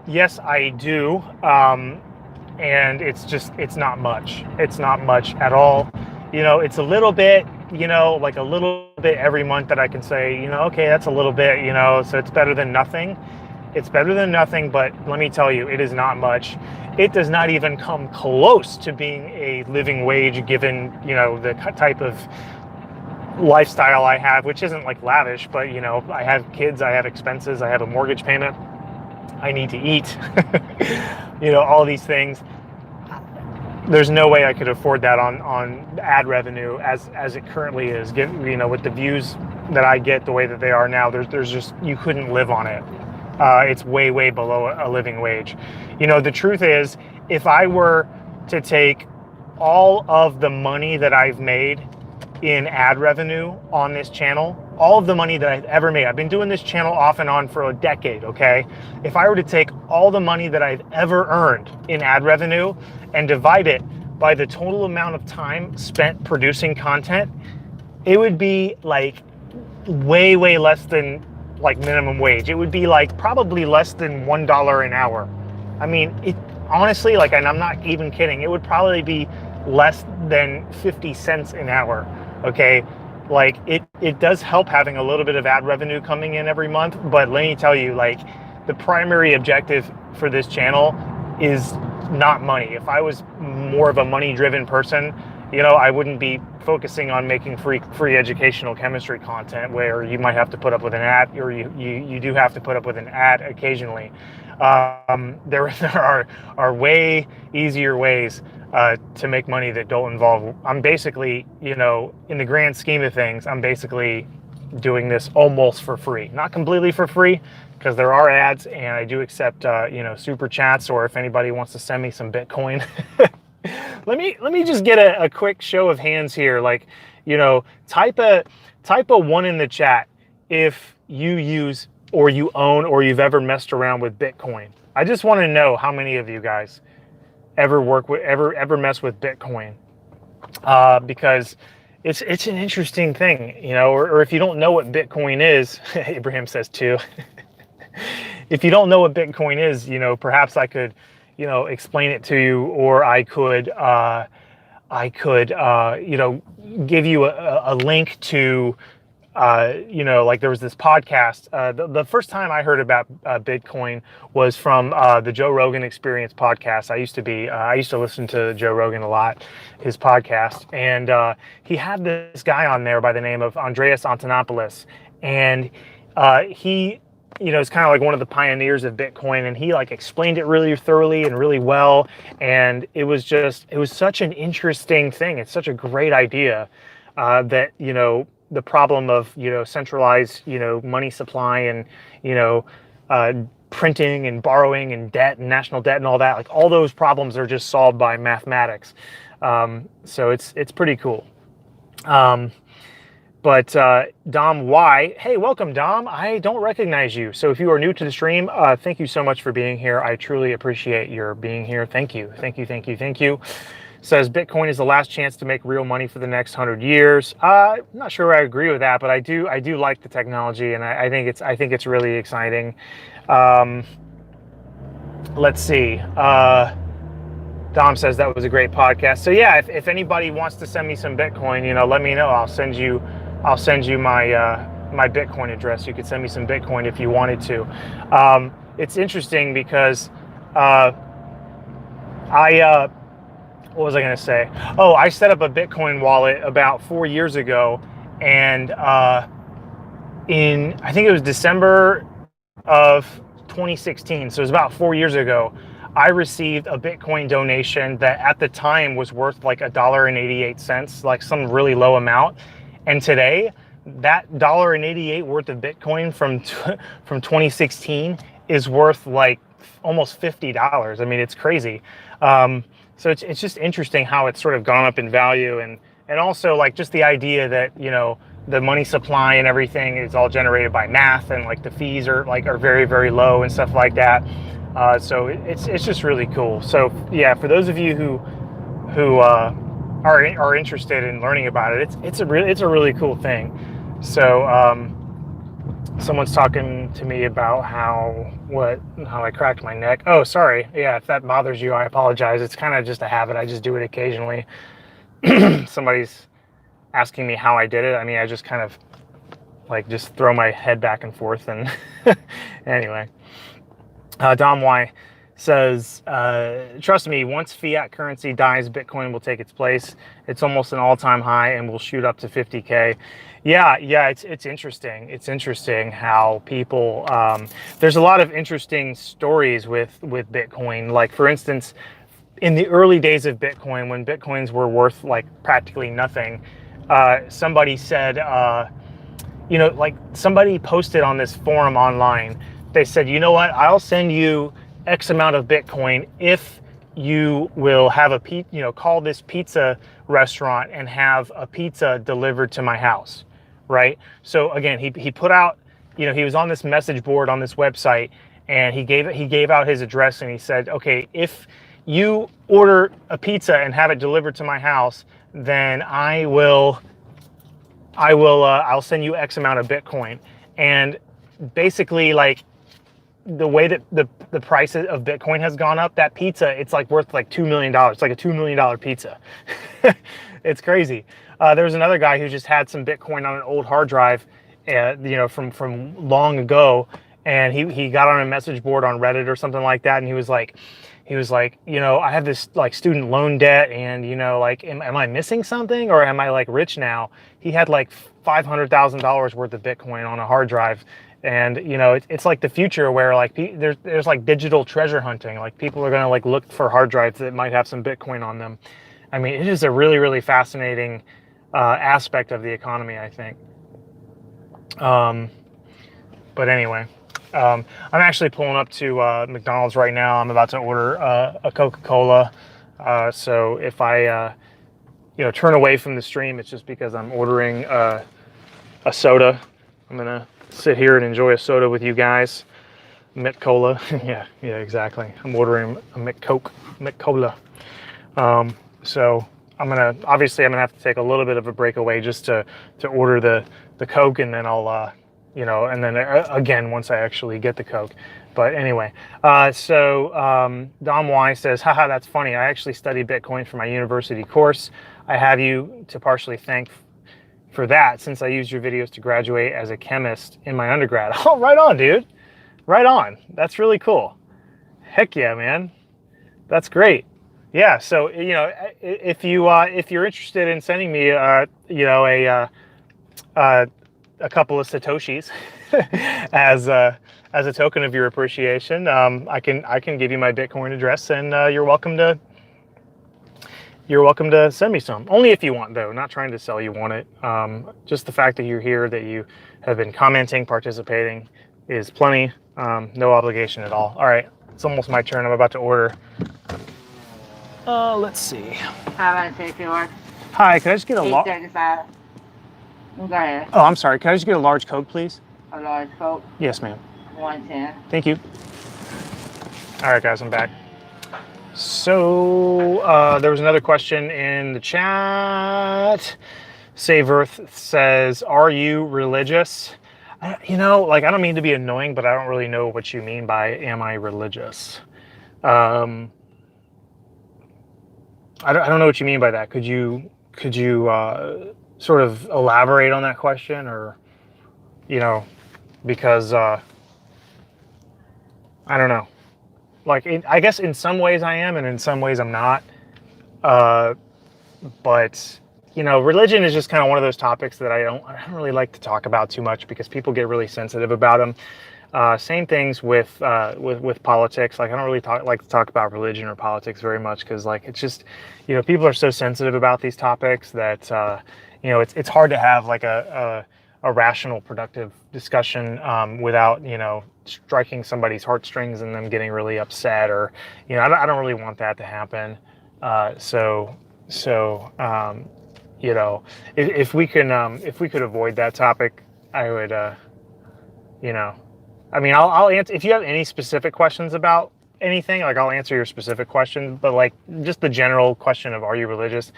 Yes, I do. And it's not much. It's not much at all. It's a little bit, like a little bit every month that I can say, okay, that's a little bit, so it's better than nothing. It's better than nothing, but let me tell you, it is not much. It does not even come close to being a living wage given, the type of lifestyle I have, which isn't like lavish, but, I have kids, I have expenses, I have a mortgage payment, I need to eat, all these things. There's no way I could afford that on ad revenue as it currently is. With the views that I get the way that they are now, there's just, you couldn't live on it. It's way, way below a living wage. The truth is, if I were to take all of the money that I've made in ad revenue on this channel, all of the money that I've ever made, I've been doing this channel off and on for a decade, okay? If I were to take all the money that I've ever earned in ad revenue and divide it by the total amount of time spent producing content, it would be like way, way less than like minimum wage. It would be like probably less than $1 an hour I mean, it honestly, like, and I'm not even kidding, it would probably be less than 50 cents an hour. Okay. Like it does help having a little bit of ad revenue coming in every month. But let me tell you, like, the primary objective for this channel is not money. If I was more of a money driven person, I wouldn't be focusing on making free educational chemistry content where you might have to put up with an ad, or you do have to put up with an ad occasionally. There are way easier ways to make money that don't involve. I'm basically, in the grand scheme of things, I'm basically doing this almost for free, not completely for free, because there are ads, and I do accept super chats, or if anybody wants to send me some Bitcoin. Let me just get a quick show of hands here. Like, type a one in the chat if you use, or you own, or you've ever messed around with Bitcoin. I just want to know how many of you guys ever mess with Bitcoin, because it's an interesting thing, or if you don't know what Bitcoin is, Abraham says too. If you don't know what Bitcoin is, perhaps I could, explain it to you, or I could, give you a link to, like there was this podcast. The first time I heard about Bitcoin was from the Joe Rogan Experience podcast. I used to listen to Joe Rogan a lot, his podcast, and he had this guy on there by the name of Andreas Antonopoulos, and he, is kind of like one of the pioneers of Bitcoin, and he like explained it really thoroughly and really well, and it was such an interesting thing. It's such a great idea that the problem of centralized money supply, and printing and borrowing and debt and national debt and all that, like all those problems are just solved by mathematics. So it's pretty cool. But Dom Y, hey, welcome, Dom. I don't recognize you. So if you are new to the stream, thank you so much for being here. I truly appreciate your being here. Thank you. Says Bitcoin is the last chance to make real money for the next 100 years. I'm not sure I agree with that, but I do like the technology, and I think it's really exciting. Let's see. Dom says that was a great podcast. So yeah, if anybody wants to send me some Bitcoin, let me know. I'll send you my my Bitcoin address. You could send me some Bitcoin if you wanted to. It's interesting because what was I going to say? Oh, I set up a Bitcoin wallet about 4 years ago, and I think it was December of 2016. So it was about 4 years ago. I received a Bitcoin donation that at the time was worth like $1.88, like some really low amount. And today, that $1.88 worth of Bitcoin from 2016 is worth like almost $50. I mean, it's crazy. So it's just interesting how it's sort of gone up in value, and also like just the idea that the money supply and everything is all generated by math, and like the fees are very, very low and stuff like that. So it's just really cool. So yeah, for those of you who are interested in learning about it, it's a really cool thing. So someone's talking to me about how I cracked my neck. Oh, sorry. Yeah, if that bothers you, I apologize. It's kind of just a habit. I just do it occasionally. Somebody's asking me how I did it. I mean, I just kind of like just throw my head back and forth, and anyway. Dom Y says, trust me, once fiat currency dies, Bitcoin will take its place. It's almost an all-time high and will shoot up to 50K. Yeah, it's interesting. It's interesting how people, there's a lot of interesting stories with Bitcoin. Like, for instance, in the early days of Bitcoin, when Bitcoins were worth like practically nothing, somebody said, like somebody posted on this forum online, they said, you know what, I'll send you X amount of Bitcoin if you will have call this pizza restaurant and have a pizza delivered to my house, right? So again, he put out, he was on this message board on this website, and he gave out his address, and he said, okay, if you order a pizza and have it delivered to my house, then I'll send you X amount of Bitcoin. And basically, like, the way that the price of Bitcoin has gone up, that pizza, it's like worth like $2 million. It's like a $2 million pizza. It's crazy. There was another guy who just had some Bitcoin on an old hard drive, from long ago, and he got on a message board on Reddit or something like that, and he was like, I have this like student loan debt, and like, am I missing something, or am I like rich now? He had like $500,000 worth of Bitcoin on a hard drive. And it's like the future where like there's like digital treasure hunting. Like people are gonna like look for hard drives that might have some Bitcoin on them. I mean, it is a really, really fascinating aspect of the economy, I think. But anyway, I'm actually pulling up to McDonald's right now. I'm about to order a Coca-Cola. So if I turn away from the stream, it's just because I'm ordering a soda. I'm gonna sit here and enjoy a soda with you guys. Mc Cola. yeah, exactly. I'm ordering a Mc Cola. So I'm gonna have to take a little bit of a break away just to order the Coke, and then I'll and then again once I actually get the Coke. But anyway, so Dom Y says, haha, that's funny. I actually studied Bitcoin for my university course. I have you to partially thank for that, since I used your videos to graduate as a chemist in my undergrad. Oh, right on, dude. Right on. That's really cool. Heck yeah, man. That's great. Yeah. So if you're interested in sending me a couple of satoshis as a token of your appreciation, I can give you my Bitcoin address, and you're welcome to send me some. Only if you want, though. Not trying to sell you on it. Just the fact that you're here, that you have been commenting, participating, is plenty. No obligation at all. All right, it's almost my turn. I'm about to order. Let's see. How about take yours? Hi, can I just get a large? $8.35. Go ahead. Oh, I'm sorry. Can I just get a large Coke, please? A large Coke. Yes, ma'am. 110. Thank you. All right, guys, I'm back. So there was another question in the chat. Save Earth says, "Are you religious?" I don't mean to be annoying, but I don't really know what you mean by "am I religious?" I don't know what you mean by that. Could you sort of elaborate on that question, or because I don't know. Like, I guess in some ways I am, and in some ways I'm not. But religion is just kind of one of those topics that I don't really like to talk about too much, because people get really sensitive about them. Same things with politics. Like, I don't really like to talk about religion or politics very much, because like it's just people are so sensitive about these topics that it's hard to have like a rational, productive discussion without striking somebody's heartstrings and them getting really upset, or I don't really want that to happen. If we could avoid that topic, I would I'll answer if you have any specific questions about anything. Like, I'll answer your specific question, but like just the general question of "are you religious?"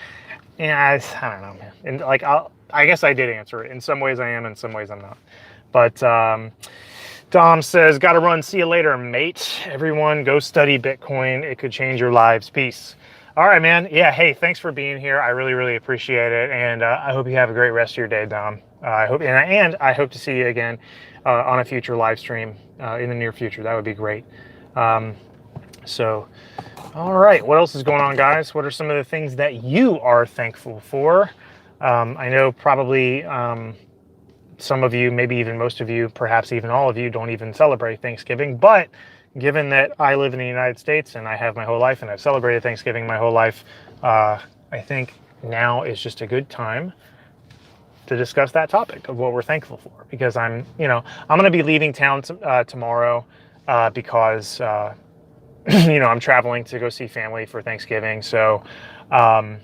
I don't know, man. And like I guess I did answer it. In some ways I am, in some ways I'm not. But Dom says, "Gotta run. See you later, mate. Everyone, go study Bitcoin. It could change your lives. Peace." All right, man. Yeah. Hey, thanks for being here. I really, really appreciate it, and I hope you have a great rest of your day, Dom. I hope to see you again on a future live stream in the near future. That would be great. All right. What else is going on, guys? What are some of the things that you are thankful for? I know probably some of you, maybe even most of you, perhaps even all of you, don't even celebrate Thanksgiving. But given that I live in the United States and I have my whole life and I've celebrated Thanksgiving my whole life, I think now is just a good time to discuss that topic of what we're thankful for. Because I'm going to be leaving town tomorrow because I'm traveling to go see family for Thanksgiving. So I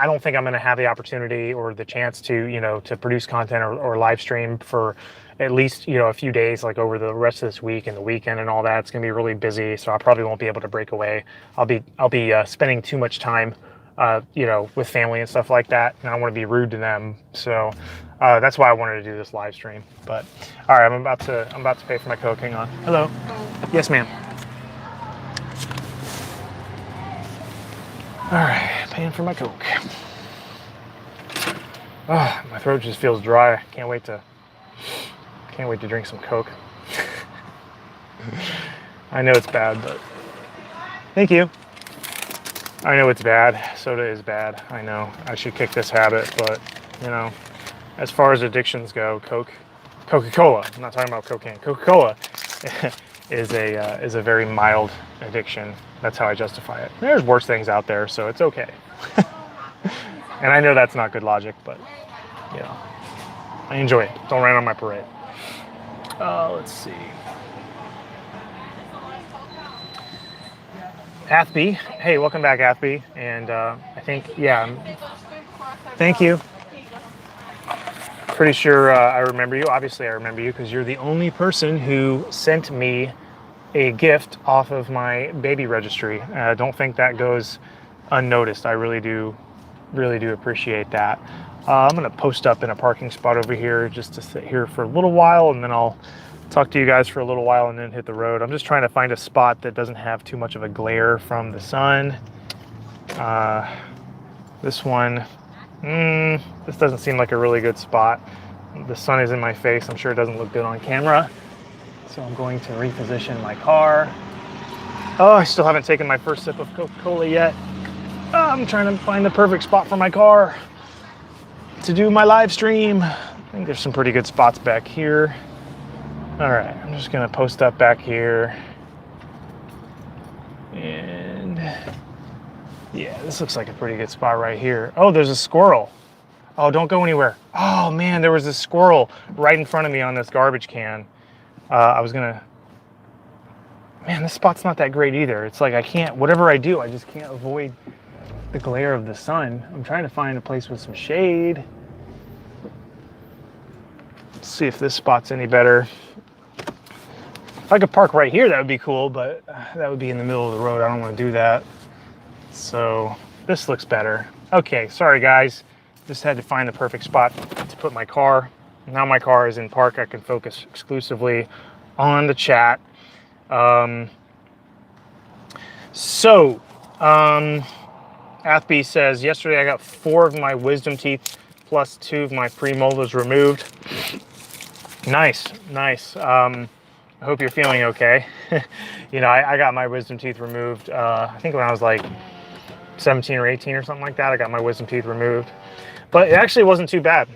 don't think I'm going to have the opportunity or the chance to produce content or live stream for at least a few days, like over the rest of this week and the weekend and all that. It's going to be really busy, so I probably won't be able to break away. I'll be spending too much time with family and stuff like that, and I don't want to be rude to them. So that's why I wanted to do this live stream. But all right, I'm about to pay for my Coke. Hang on. Hello. Yes, ma'am. All right, paying for my Coke. Oh, my throat just feels dry. Can't wait to drink some Coke. I know it's bad, but thank you. I know it's bad. Soda is bad. I know. I should kick this habit, but as far as addictions go, Coca-Cola. I'm not talking about cocaine. Coca-Cola is a very mild addiction. That's how I justify it. There's worse things out there, so it's okay. And I know that's not good logic, but I enjoy it. Don't rain on my parade. Let's see. Athby, hey, welcome back, Athby. And I think, thank you. Pretty sure I remember you. Obviously, I remember you because you're the only person who sent me a gift off of my baby registry. I don't think that goes unnoticed. I really do appreciate that. I'm going to post up in a parking spot over here just to sit here for a little while, and then I'll talk to you guys for a little while and then hit the road. I'm just trying to find a spot that doesn't have too much of a glare from the sun. This one, this doesn't seem like a really good spot. The sun is in my face. I'm sure it doesn't look good on camera. So I'm going to reposition my car. Oh, I still haven't taken my first sip of Coca-Cola yet. I'm trying to find the perfect spot for my car to do my live stream. I think there's some pretty good spots back here. All right, I'm just gonna post up back here. And yeah, this looks like a pretty good spot right here. Oh, there's a squirrel. Oh, don't go anywhere. Oh man, there was a squirrel right in front of me on this garbage can. Man, this spot's not that great either. It's like whatever I do, I just can't avoid the glare of the sun. I'm trying to find a place with some shade. Let's see if this spot's any better. If I could park right here, that would be cool, but that would be in the middle of the road. I don't want to do that. So this looks better. Okay, sorry guys. Just had to find the perfect spot to put my car. Now my car is in park. I can focus exclusively on the chat. Athby says, yesterday I got 4 of my wisdom teeth plus 2 of my premolars removed. Nice. I hope you're feeling okay. I got my wisdom teeth removed, I think when I was like 17 or 18 or something like that. I got my wisdom teeth removed. But it actually wasn't too bad.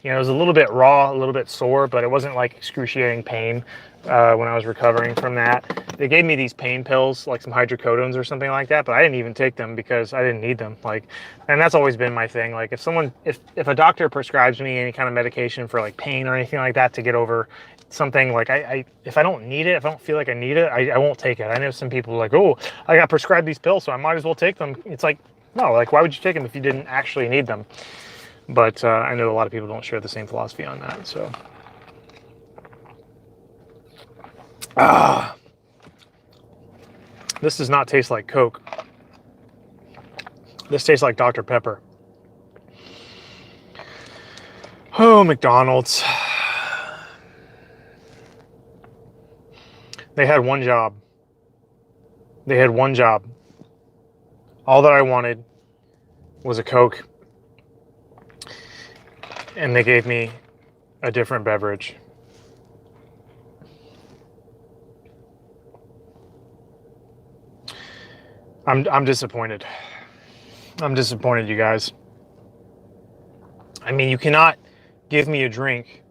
It was a little bit raw, a little bit sore, but it wasn't like excruciating pain when I was recovering from that. They gave me these pain pills, like some hydrocodones or something like that, but I didn't even take them because I didn't need them. And that's always been my thing. Like if a doctor prescribes me any kind of medication for like pain or anything like that to get over something, like if I don't need it, if I don't feel like I need it, I won't take it. I know some people are like, oh, I got prescribed these pills, so I might as well take them. It's like, no, like why would you take them if you didn't actually need them? But I know a lot of people don't share the same philosophy on that. So, this does not taste like Coke. This tastes like Dr. Pepper. Oh, McDonald's. They had one job. All that I wanted was a Coke. And they gave me a different beverage. I'm disappointed. I'm disappointed, you guys. I mean, you cannot give me a drink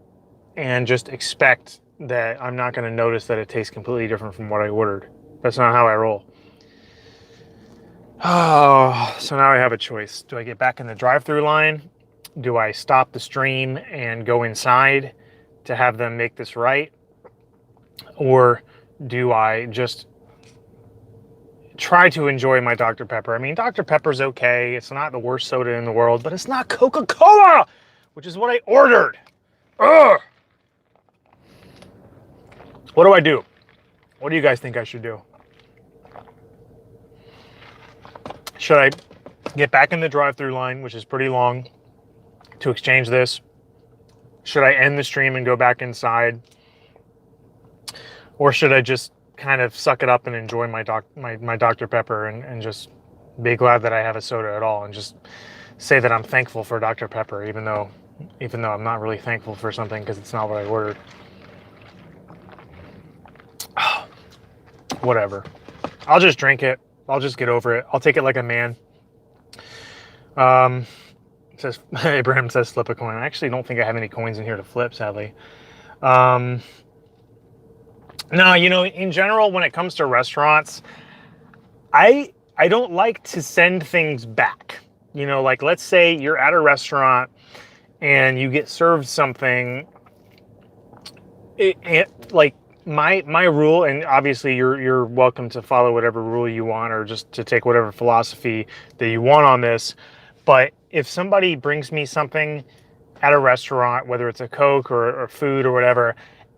and just expect that I'm not going to notice that it tastes completely different from what I ordered. That's not how I roll. Oh, so now I have a choice. Do I get back in the drive-thru line? Do I stop the stream and go inside to have them make this right? Or do I just try to enjoy my Dr. Pepper? I mean, Dr. Pepper's okay. It's not the worst soda in the world, but it's not Coca-Cola, which is what I ordered. Ugh. What do I do? What do you guys think I should do? Should I get back in the drive-through line, which is pretty long, to exchange this? Should I end the stream and go back inside? Or should I just kind of suck it up and enjoy my Dr. Pepper and just be glad that I have a soda at all, and just say that I'm thankful for Dr. Pepper, even though I'm not really thankful for something because it's not what I ordered. Whatever. I'll just drink it. I'll just get over it. I'll take it like a man. Says Abraham says flip a coin. I actually don't think I have any coins in here to flip, sadly. No, in general, when it comes to restaurants, I don't like to send things back. Like, let's say you're at a restaurant and you get served something. Like my rule, and obviously you're welcome to follow whatever rule you want, or just to take whatever philosophy that you want on this. But if somebody brings me something at a restaurant, whether it's a Coke or food or whatever,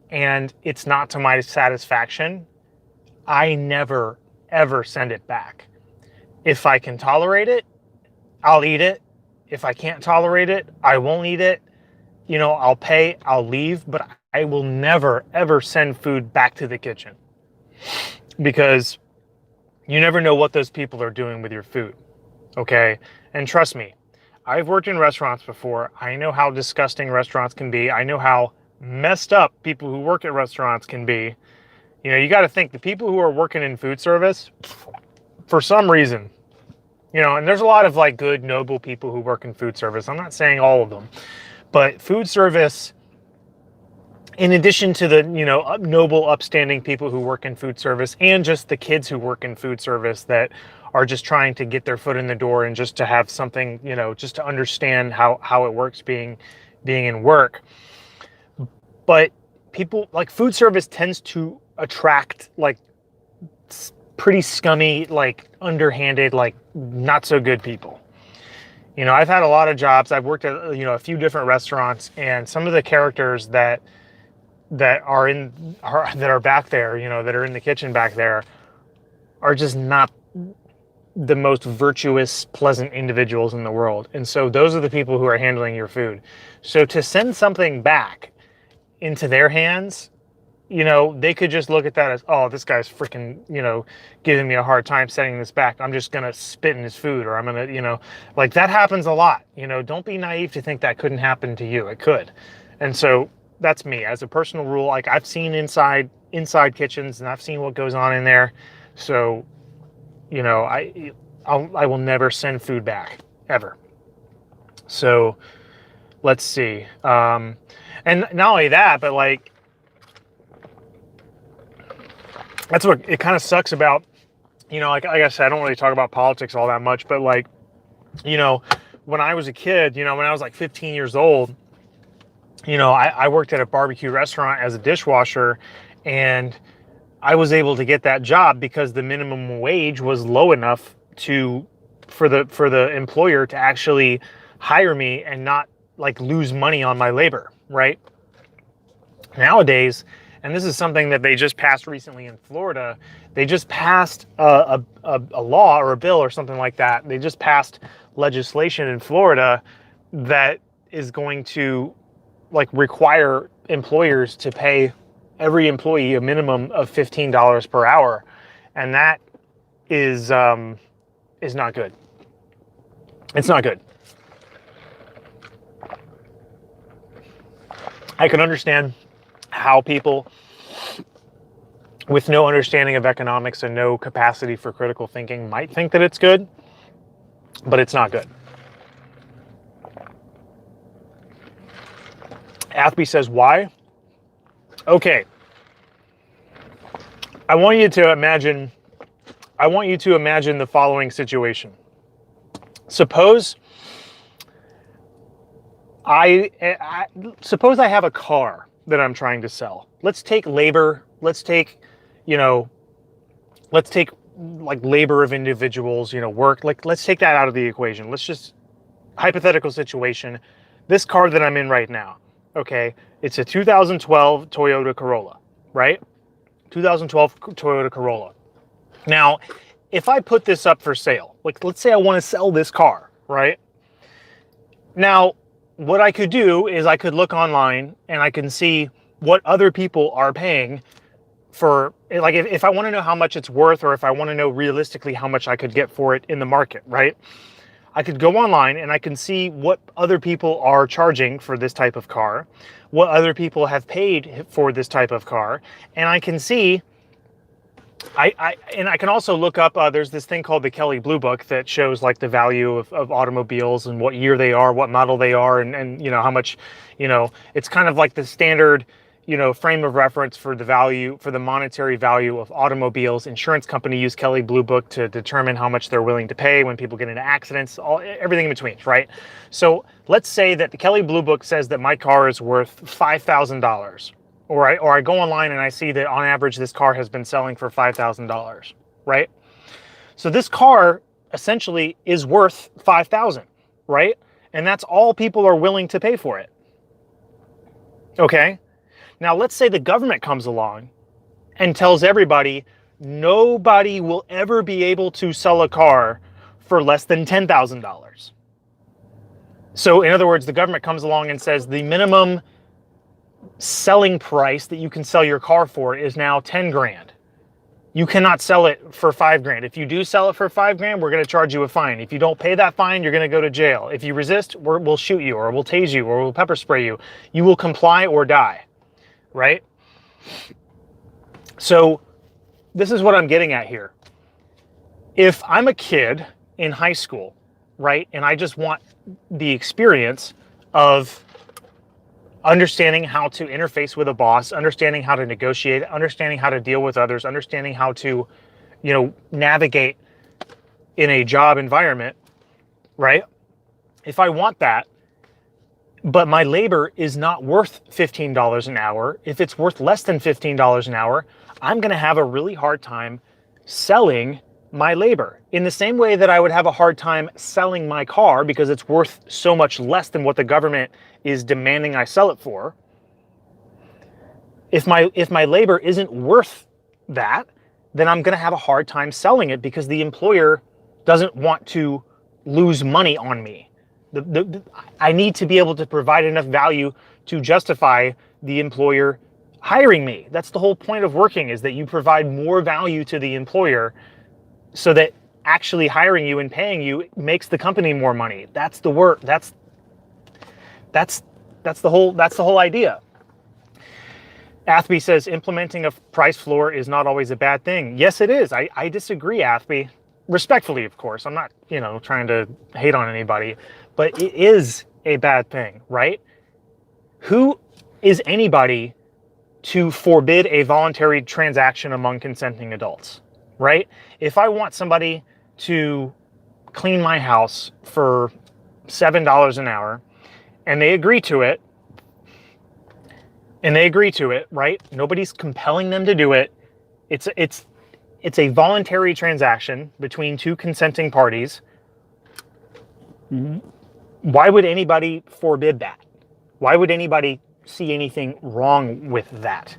and it's not to my satisfaction, I never, ever send it back. If I can tolerate it, I'll eat it. If I can't tolerate it, I won't eat it. I'll pay, I'll leave, but I will never, ever send food back to the kitchen, because you never know what those people are doing with your food, okay? And trust me, I've worked in restaurants before. I know how disgusting restaurants can be. I know how messed up people who work at restaurants can be. You got to think, the people who are working in food service, for some reason, and there's a lot of like good, noble people who work in food service. I'm not saying all of them, but food service, in addition to the, noble, upstanding people who work in food service, and just the kids who work in food service that are just trying to get their foot in the door and just to have something, just to understand how it works being in work. But people, like, food service tends to attract like pretty scummy, like underhanded, like not so good people. I've had a lot of jobs. I've worked at, a few different restaurants, and some of the characters that are back there, that are in the kitchen back there, are just not the most virtuous, pleasant individuals in the world. And so those are the people who are handling your food. So to send something back into their hands, they could just look at that as, oh, this guy's freaking, giving me a hard time sending this back. I'm just going to spit in his food, or I'm going to, like, that happens a lot. Don't be naive to think that couldn't happen to you. It could. And so that's me as a personal rule. Like, I've seen inside kitchens, and I've seen what goes on in there. So, I will never send food back, ever. So let's see. And not only that, but like, that's what it kind of sucks about, like I said, I don't really talk about politics all that much, but like, when I was a kid, when I was like 15 years old, I worked at a barbecue restaurant as a dishwasher, and I was able to get that job because the minimum wage was low enough for the employer to actually hire me and not like lose money on my labor, right? Nowadays, and this is something that they just passed recently in Florida, they just passed a law or a bill or something like that. They just passed legislation in Florida that is going to like require employers to pay every employee a minimum of $15 per hour. And that is not good. It's not good. I can understand how people with no understanding of economics and no capacity for critical thinking might think that it's good, but it's not good. Athby says, why? Okay. I want you to imagine the following situation. Suppose I have a car that I'm trying to sell. Let's take labor. Let's take like labor of individuals, work. Like, let's take that out of the equation. Let's just, hypothetical situation. This car that I'm in right now, okay, it's a 2012 Toyota Corolla, right? 2012 Toyota Corolla. Now, if I put this up for sale, like let's say I want to sell this car, right? Now, what I could do is I could look online and I can see what other people are paying for, like if I want to know how much it's worth, or if I want to know realistically how much I could get for it in the market, right? I could go online and I can see what other people are charging for this type of car, what other people have paid for this type of car, and I can see, I can also look up, there's this thing called the Kelley Blue Book that shows like the value of automobiles and what year they are, what model they are, and you know, how much, you know, it's kind of like the standard, you know, frame of reference for the value, for the monetary value of automobiles. Insurance company use Kelley Blue Book to determine how much they're willing to pay when people get into accidents, everything in between, right? So let's say that the Kelley Blue Book says that my car is worth $5,000. Or I go online and I see that on average this car has been selling for $5,000, right? So this car essentially is worth $5,000, right? And that's all people are willing to pay for it. Okay? Now let's say the government comes along and tells everybody nobody will ever be able to sell a car for less than $10,000. So in other words, the government comes along and says the minimum selling price that you can sell your car for is now 10 grand. You cannot sell it for 5 grand. If you do sell it for 5 grand, we're going to charge you a fine. If you don't pay that fine, you're going to go to jail. If you resist, we'll shoot you, or we'll tase you, or we'll pepper spray you. You will comply or die, right? So this is what I'm getting at here. If I'm a kid in high school, right, and I just want the experience of understanding how to interface with a boss, understanding how to negotiate, understanding how to deal with others, understanding how to, you know, navigate in a job environment, right? If I want that, but my labor is not worth $15 an hour, if it's worth less than $15 an hour, I'm going to have a really hard time selling my labor. In the same way that I would have a hard time selling my car because it's worth so much less than what the government is demanding I sell it for. If my labor isn't worth that, then I'm going to have a hard time selling it because the employer doesn't want to lose money on me. I need to be able to provide enough value to justify the employer hiring me. That's the whole point of working, is that you provide more value to the employer so that actually hiring you and paying you makes the company more money. That's the work. That's the whole idea. Athby says implementing a price floor is not always a bad thing. Yes, it is. I disagree, Athby. Respectfully, of course. I'm not, you know, trying to hate on anybody, but it is a bad thing, right? Who is anybody to forbid a voluntary transaction among consenting adults, right? If I want somebody to clean my house for $7 an hour and they agree to it, right? Nobody's compelling them to do it. It's a voluntary transaction between two consenting parties. Why would anybody forbid that? Why would anybody see anything wrong with that?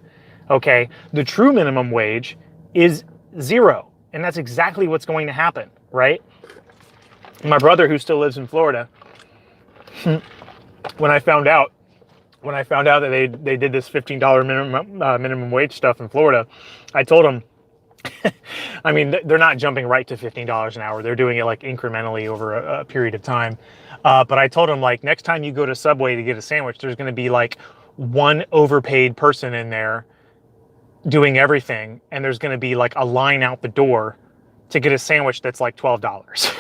Okay, the true minimum wage is $0, and that's exactly what's going to happen, right? My brother, who still lives in Florida, when I found out that they did this $15 minimum wage stuff in Florida, I told him, I mean, they're not jumping right to $15 an hour. They're doing it like incrementally over a period of time. But I told him, like, next time you go to Subway to get a sandwich, there's going to be like one overpaid person in there doing everything. And there's going to be like a line out the door to get a sandwich that's like $12.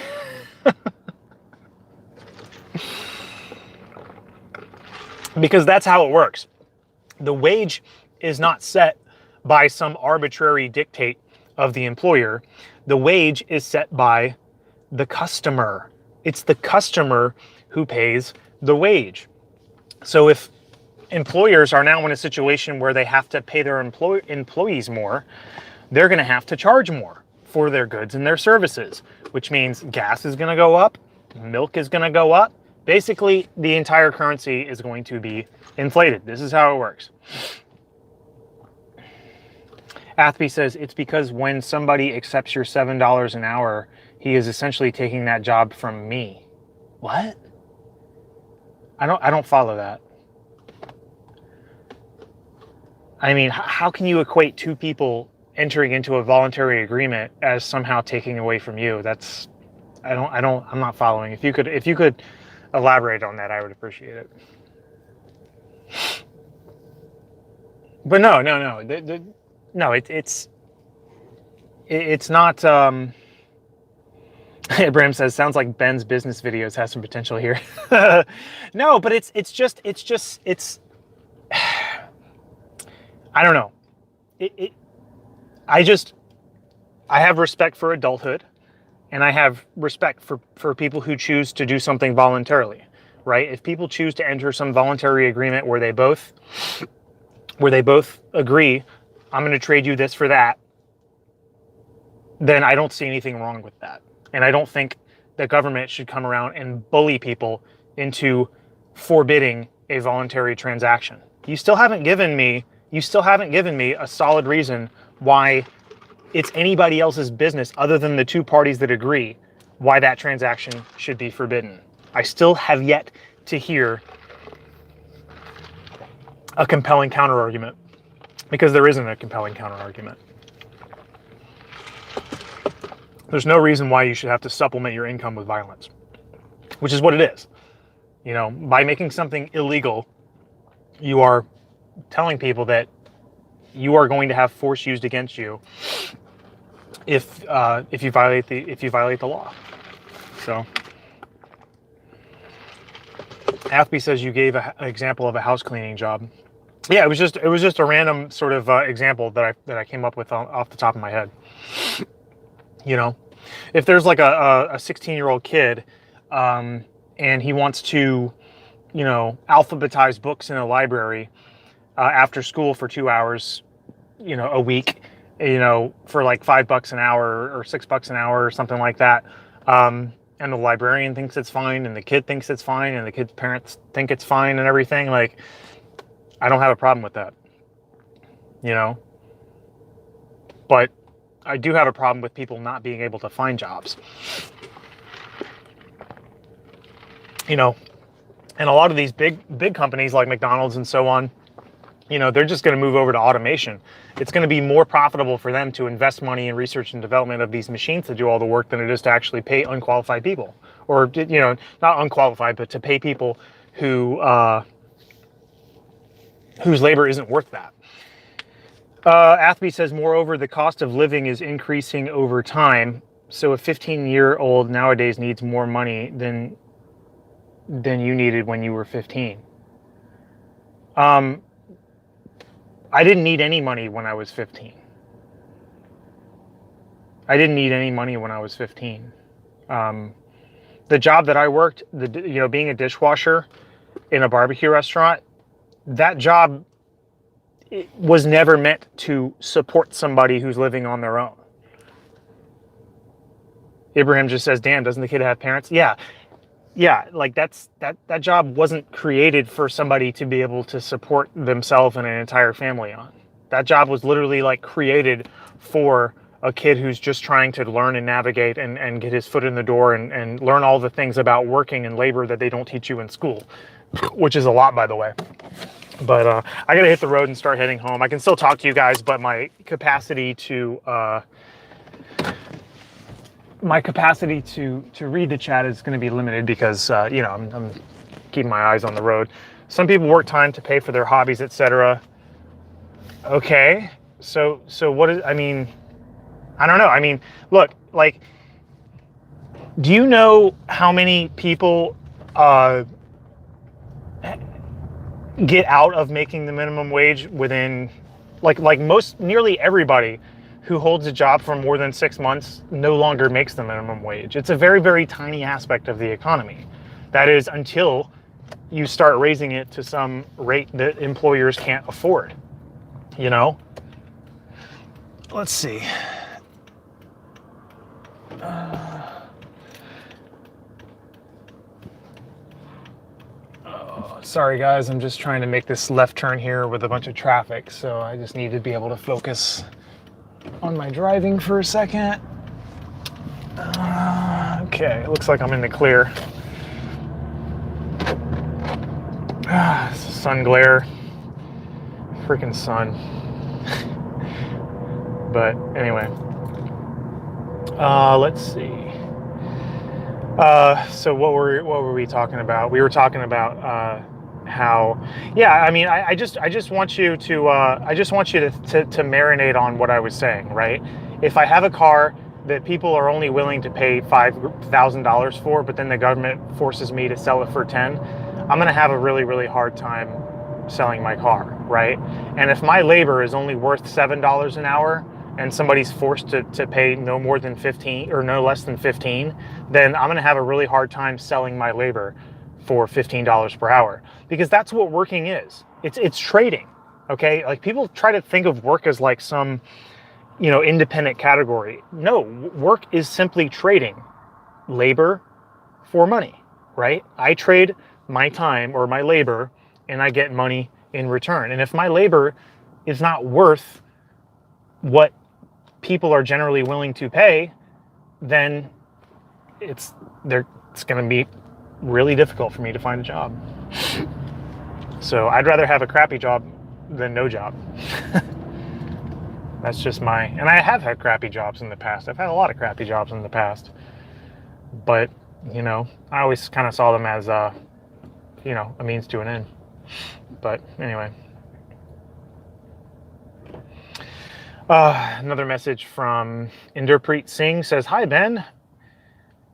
Because that's how it works. The wage is not set by some arbitrary dictate of the employer. The wage is set by the customer. It's the customer who pays the wage. So if employers are now in a situation where they have to pay their employees more, they're going to have to charge more for their goods and their services, which means gas is going to go up, milk is going to go up. Basically, the entire currency is going to be inflated. This is how it works. Athby says it's because when somebody accepts your $7 an hour, he is essentially taking that job from me. What? I don't follow that. I mean, how can you equate two people entering into a voluntary agreement as somehow taking away from you? I'm not following. If you could elaborate on that, I would appreciate it. But no. No, it's not. Abraham says, sounds like Ben's business videos has some potential here. No, but it's I don't know. I have respect for adulthood, and I have respect for people who choose to do something voluntarily, right? If people choose to enter some voluntary agreement where they both agree, I'm going to trade you this for that, then I don't see anything wrong with that. And I don't think the government should come around and bully people into forbidding a voluntary transaction. You still haven't given me a solid reason why it's anybody else's business other than the two parties that agree why that transaction should be forbidden. I still have yet to hear a compelling counterargument, because there isn't a compelling counterargument. There's no reason why you should have to supplement your income with violence, which is what it is. You know, by making something illegal, you are telling people that you are going to have force used against you if you violate the law. So, Athby says you gave an example of a house cleaning job. Yeah, it was just a random sort of example that I came up with off the top of my head. You know, if there's like a 16-year-old kid, and he wants to, you know, alphabetize books in a library after school for 2 hours, you know, a week, you know, for like $5 an hour or $6 an hour or something like that. And the librarian thinks it's fine, and the kid thinks it's fine, and the kid's parents think it's fine and everything. Like, I don't have a problem with that, you know, but I do have a problem with people not being able to find jobs, you know, and a lot of these big companies like McDonald's and so on, you know, they're just going to move over to automation. It's going to be more profitable for them to invest money in research and development of these machines to do all the work than it is to actually pay unqualified people, or, you know, not unqualified, but to pay people who, whose labor isn't worth that. Athby says, moreover, the cost of living is increasing over time. So a 15-year-old nowadays needs more money than you needed when you were 15. I didn't need any money when I was 15. I didn't need any money when I was 15. The job that I worked, you know, being a dishwasher in a barbecue restaurant, that job, it was never meant to support somebody who's living on their own. Abraham just says, damn, doesn't the kid have parents? Yeah, like that job wasn't created for somebody to be able to support themselves and an entire family on. That job was literally like created for a kid who's just trying to learn and navigate and get his foot in the door and learn all the things about working and labor that they don't teach you in school, which is a lot, by the way. But I gotta hit the road and start heading home. I can still talk to you guys, but my capacity to read the chat is going to be limited because you know, I'm keeping my eyes on the road. Some people work time to pay for their hobbies, etc. Okay, so what is? I mean, I don't know. I mean, look, like, do you know how many people get out of making the minimum wage within, like nearly everybody who holds a job for more than 6 months no longer makes the minimum wage. It's a very, very tiny aspect of the economy. That is, until you start raising it to some rate that employers can't afford, you know? Let's see. Sorry guys, I'm just trying to make this left turn here with a bunch of traffic, so I just need to be able to focus on my driving for a second. Okay, looks like I'm in the clear. Sun glare. Freaking sun. But anyway. Let's see. So what were we talking about? We were talking about how, yeah. I mean, I just want you to to marinate on what I was saying, right? If I have a car that people are only willing to pay $5,000 for, but then the government forces me to sell it for 10, I'm gonna have a really hard time selling my car, right? And if my labor is only worth $7 an hour, and somebody's forced to pay no more than 15 or no less than 15, then I'm gonna have a really hard time selling my labor for $15 per hour, because that's what working is. It's trading, okay? Like, people try to think of work as like some, independent category. No, work is simply trading labor for money, right? I trade my time or my labor and I get money in return. And if my labor is not worth what people are generally willing to pay, then it's going to be really difficult for me to find a job. So I'd rather have a crappy job than no job. That's just and I have had crappy jobs in the past. I've had a lot of crappy jobs in the past, but I always kind of saw them as a means to an end. But anyway. Another message from Inderpreet Singh says, "Hi Ben,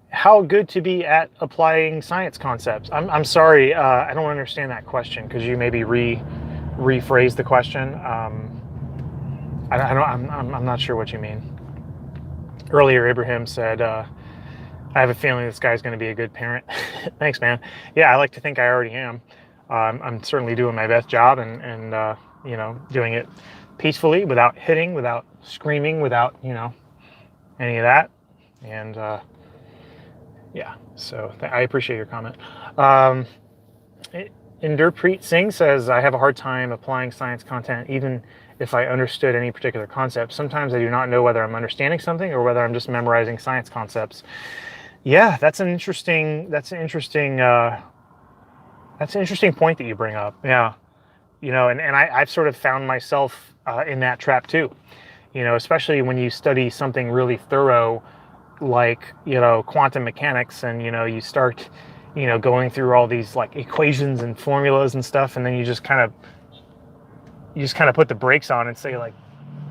how good to be at applying science concepts." I'm sorry, I don't understand that question. Could you maybe rephrase the question? I'm not sure what you mean. Earlier, Ibrahim said, "I have a feeling this guy's going to be a good parent." Thanks, man. Yeah, I like to think I already am. I'm certainly doing my best job and doing it peacefully, without hitting, without screaming, without any of that. And yeah, so I appreciate your comment. Inderpreet Singh says, "I have a hard time applying science content even if I understood any particular concept. Sometimes I do not know whether I'm understanding something or whether I'm just memorizing science concepts." Yeah, that's an interesting point that you bring up. Yeah. And I've sort of found myself in that trap too, especially when you study something really thorough, like, quantum mechanics, and, you start, going through all these like equations and formulas and stuff. And then you just kind of put the brakes on and say, like,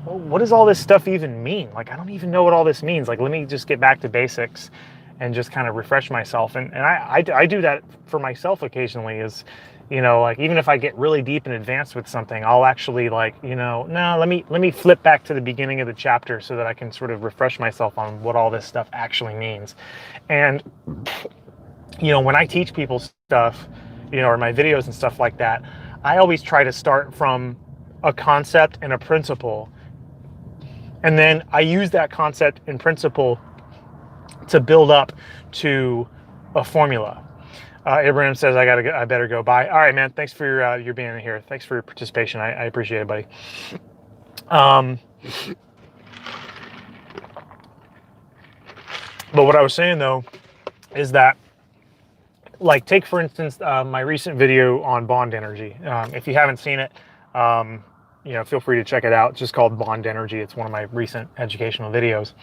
well, what does all this stuff even mean? Like, I don't even know what all this means. Like, let me just get back to basics and just kind of refresh myself. And I do that for myself occasionally, is, like, even if I get really deep and advanced with something, I'll actually, like, no, let me flip back to the beginning of the chapter so that I can sort of refresh myself on what all this stuff actually means. And, when I teach people stuff, or my videos and stuff like that, I always try to start from a concept and a principle. And then I use that concept and principle to build up to a formula. Abraham says, I better go. Bye. All right, man. Thanks for your being here. Thanks for your participation. I appreciate it, buddy. But what I was saying, though, is that, like, take for instance my recent video on bond energy. If you haven't seen it, feel free to check it out. It's just called Bond Energy. It's one of my recent educational videos.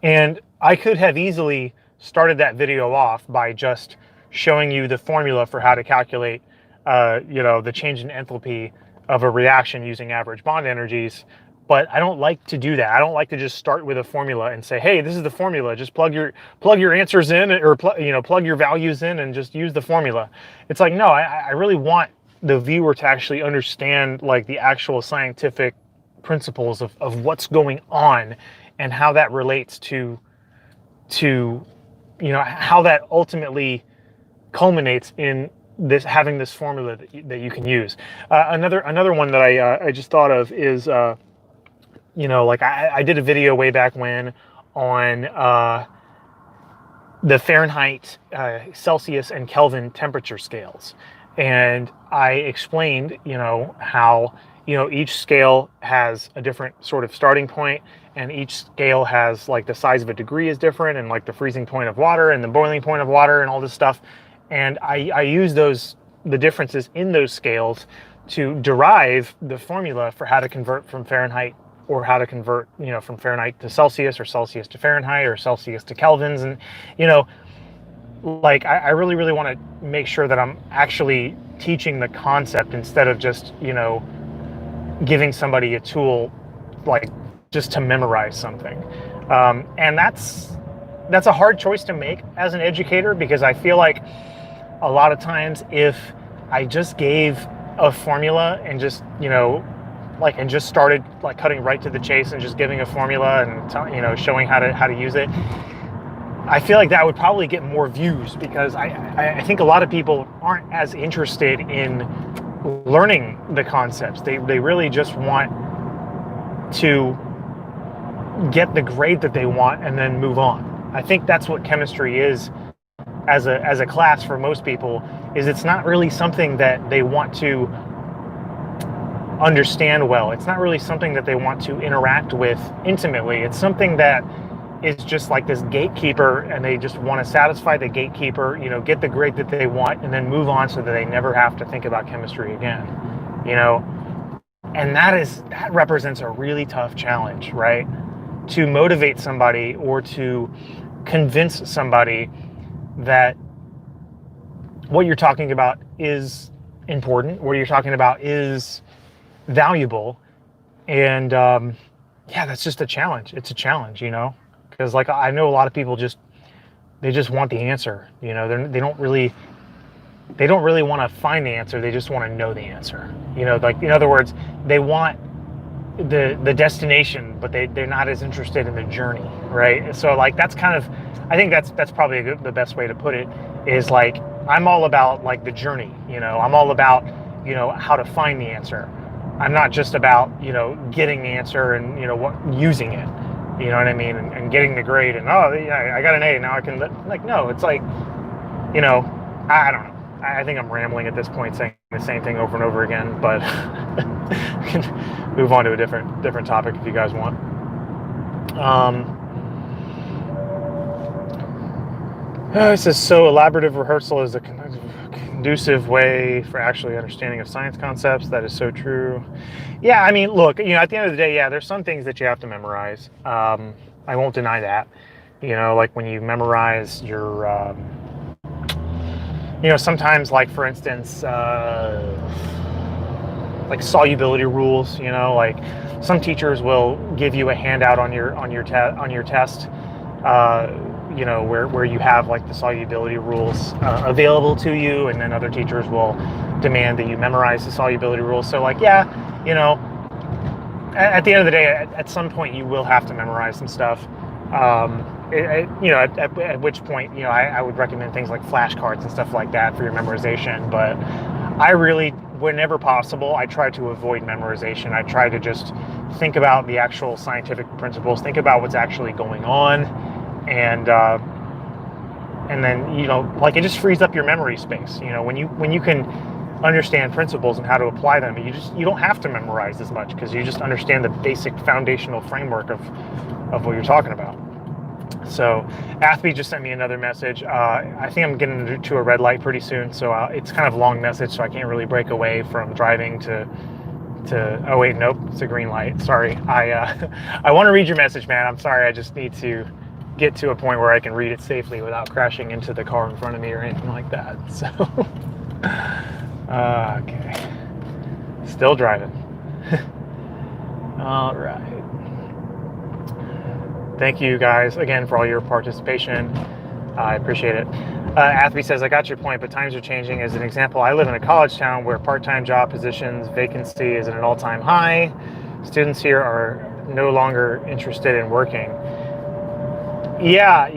And I could have easily started that video off by just showing you the formula for how to calculate, the change in enthalpy of a reaction using average bond energies. But I don't like to do that. I don't like to just start with a formula and say, hey, this is the formula. Just plug your answers in, or plug your values in and just use the formula. It's like, no, I really want the viewer to actually understand, like, the actual scientific principles of what's going on and how that relates to how that ultimately culminates in having this formula that you can use. Another one that I just thought of is, like, I did a video way back when on the Fahrenheit, Celsius, and Kelvin temperature scales. And I explained, how, each scale has a different sort of starting point, and each scale has like the size of a degree is different, and like the freezing point of water and the boiling point of water and all this stuff. And I use the differences in those scales to derive the formula for how to convert from Fahrenheit, or how to convert, from Fahrenheit to Celsius, or Celsius to Fahrenheit, or Celsius to Kelvins. And, like I really, really want to make sure that I'm actually teaching the concept instead of just, giving somebody a tool, like just to memorize something. And that's a hard choice to make as an educator, because I feel like a lot of times if I just gave a formula and just, and just started like cutting right to the chase and just giving a formula and, showing how to use it, I feel like that would probably get more views, because I think a lot of people aren't as interested in learning the concepts. They really just want to get the grade that they want and then move on. I think that's what chemistry is as a class for most people. Is it's not really something that they want to understand well. It's not really something that they want to interact with intimately. It's something that is just like this gatekeeper, and they just want to satisfy the gatekeeper, get the grade that they want, and then move on so that they never have to think about chemistry again, and that represents a really tough challenge, right? To motivate somebody, or to convince somebody that what you're talking about is important, what you're talking about is valuable. And that's just a challenge. It's a challenge, because like I know a lot of people they just want the answer. They don't really want to find the answer. They just want to know the answer. Like, in other words, they want the destination, but they're not as interested in the journey, right? So like that's kind of, I think that's probably the best way to put it, is like I'm all about like the journey. I'm all about how to find the answer. I'm not just about getting the answer and using it. You know what I mean? And getting the grade, and I got an A, now I can no, it's like I don't know. I think I'm rambling at this point, saying the same thing over and over again, but we can move on to a different topic if you guys want. It says, so elaborative rehearsal is a conducive way for actually understanding of science concepts. That is so true. Yeah, I mean, look, at the end of the day, there's some things that you have to memorize. I won't deny that. Like when you memorize your, sometimes, like for instance, like solubility rules. Like some teachers will give you a handout on your test. Where you have like the solubility rules available to you, and then other teachers will demand that you memorize the solubility rules. So like, at the end of the day, at some point you will have to memorize some stuff. At which point, I would recommend things like flashcards and stuff like that for your memorization. But I really, whenever possible, I try to avoid memorization. I try to just think about the actual scientific principles, think about what's actually going on, and then like it just frees up your memory space. When you can understand principles and how to apply them, you don't have to memorize as much, because you just understand the basic foundational framework of what you're talking about. So Athby just sent me another message. I think I'm getting to a red light pretty soon, so it's kind of a long message, so I can't really break away from driving to oh wait, nope, it's a green light. Sorry. I want to read your message, man. I'm sorry. I just need to get to a point where I can read it safely without crashing into the car in front of me or anything like that. So okay, still driving. All right. Thank you guys again for all your participation. I appreciate it. Athby says, I got your point, but times are changing. As an example, I live in a college town where part-time job positions vacancy is at an all-time high. Students here are no longer interested in working. Yeah,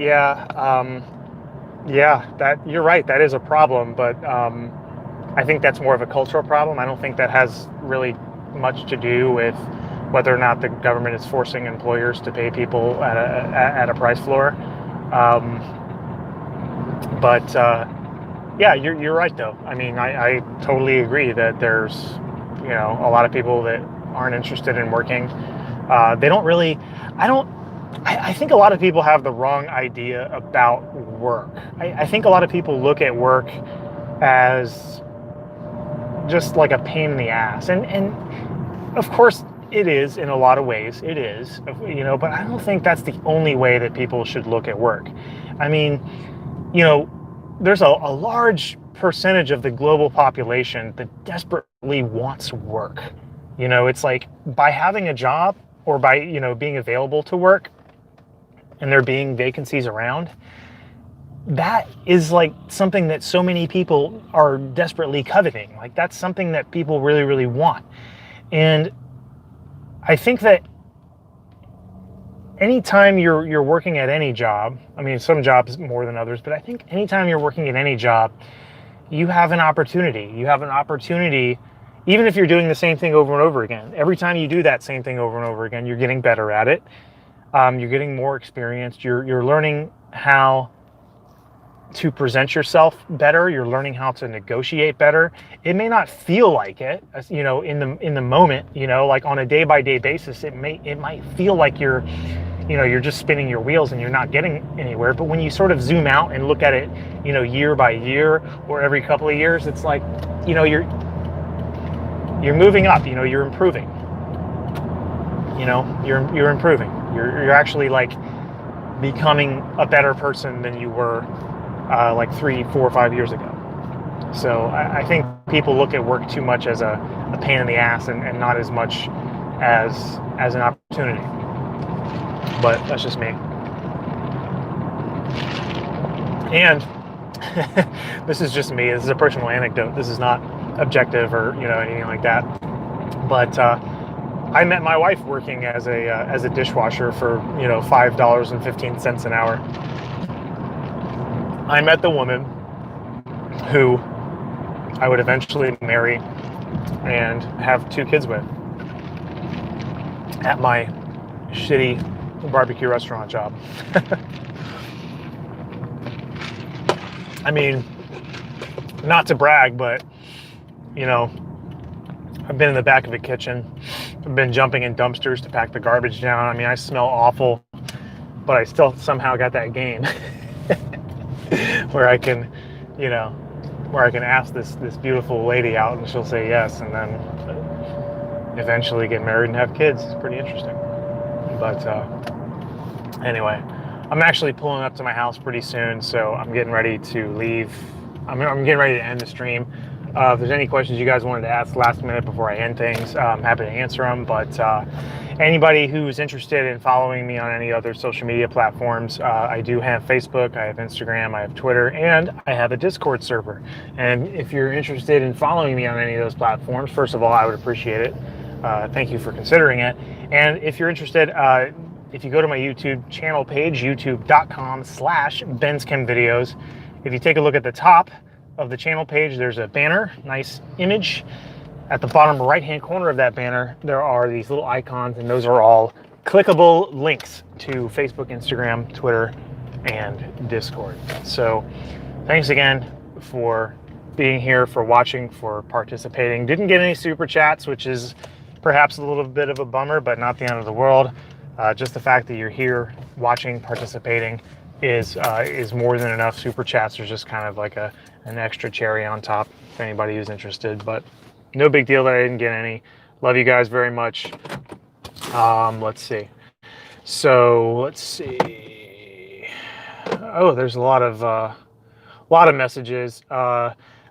that you're right. That is a problem, but I think that's more of a cultural problem. I don't think that has really much to do with whether or not the government is forcing employers to pay people at a price floor. But you're right though. I mean, I totally agree that there's a lot of people that aren't interested in working, they don't really, I think a lot of people have the wrong idea about work. I think a lot of people look at work as just like a pain in the ass. And of course it is in a lot of ways, it is, but I don't think that's the only way that people should look at work. I mean, there's a large percentage of the global population that desperately wants work. It's like by having a job or by, being available to work and there being vacancies around, that is like something that so many people are desperately coveting. Like that's something that people really, really want. And I think that anytime you're working at any job, I mean, some jobs more than others, but I think anytime you're working at any job, you have an opportunity. You have an opportunity, even if you're doing the same thing over and over again. Every time you do that same thing over and over again, you're getting better at it. You're getting more experienced. You're learning how to present yourself better. You're learning how to negotiate better. It may not feel like it, in the moment, like on a day-by-day basis, it might feel like you're just spinning your wheels and you're not getting anywhere. But when you sort of zoom out and look at it, year by year or every couple of years, it's like, you're moving up, you're improving. You're improving. You're actually like becoming a better person than you were like 3, 4, 5 years ago. So I think people look at work too much as a pain in the ass and not as much as an opportunity. But that's just me. And this is just me. This is a personal anecdote. This is not objective or anything like that. But I met my wife working as a dishwasher for $5.15 an hour. I met the woman who I would eventually marry and have 2 kids with at my shitty barbecue restaurant job. I mean, not to brag, but I've been in the back of a kitchen. I've been jumping in dumpsters to pack the garbage down. I mean, I smell awful, but I still somehow got that game where I can ask this beautiful lady out and she'll say yes, and then eventually get married and have kids. It's pretty interesting. But anyway, I'm actually pulling up to my house pretty soon, so I'm getting ready to leave. I'm getting ready to end the stream. If there's any questions you guys wanted to ask last minute before I end things, I'm happy to answer them. But anybody who's interested in following me on any other social media platforms, I do have Facebook, I have Instagram, I have Twitter, and I have a Discord server. And if you're interested in following me on any of those platforms, first of all, I would appreciate it. Thank you for considering it. And if you're interested, if you go to my YouTube channel page, youtube.com/BensChemVideos, if you take a look at the top of the channel page, there's a banner, nice image. At the bottom right-hand corner of that banner, there are these little icons, and those are all clickable links to Facebook, Instagram, Twitter, and Discord. So thanks again for being here, for watching, for participating. Didn't get any super chats, which is perhaps a little bit of a bummer, but not the end of the world. Just the fact that you're here watching, participating is more than enough. Super chats are just kind of like an extra cherry on top if anybody who's interested, but no big deal that I didn't get any. Love you guys very much. Let's see. So let's see. Oh, there's a lot of messages.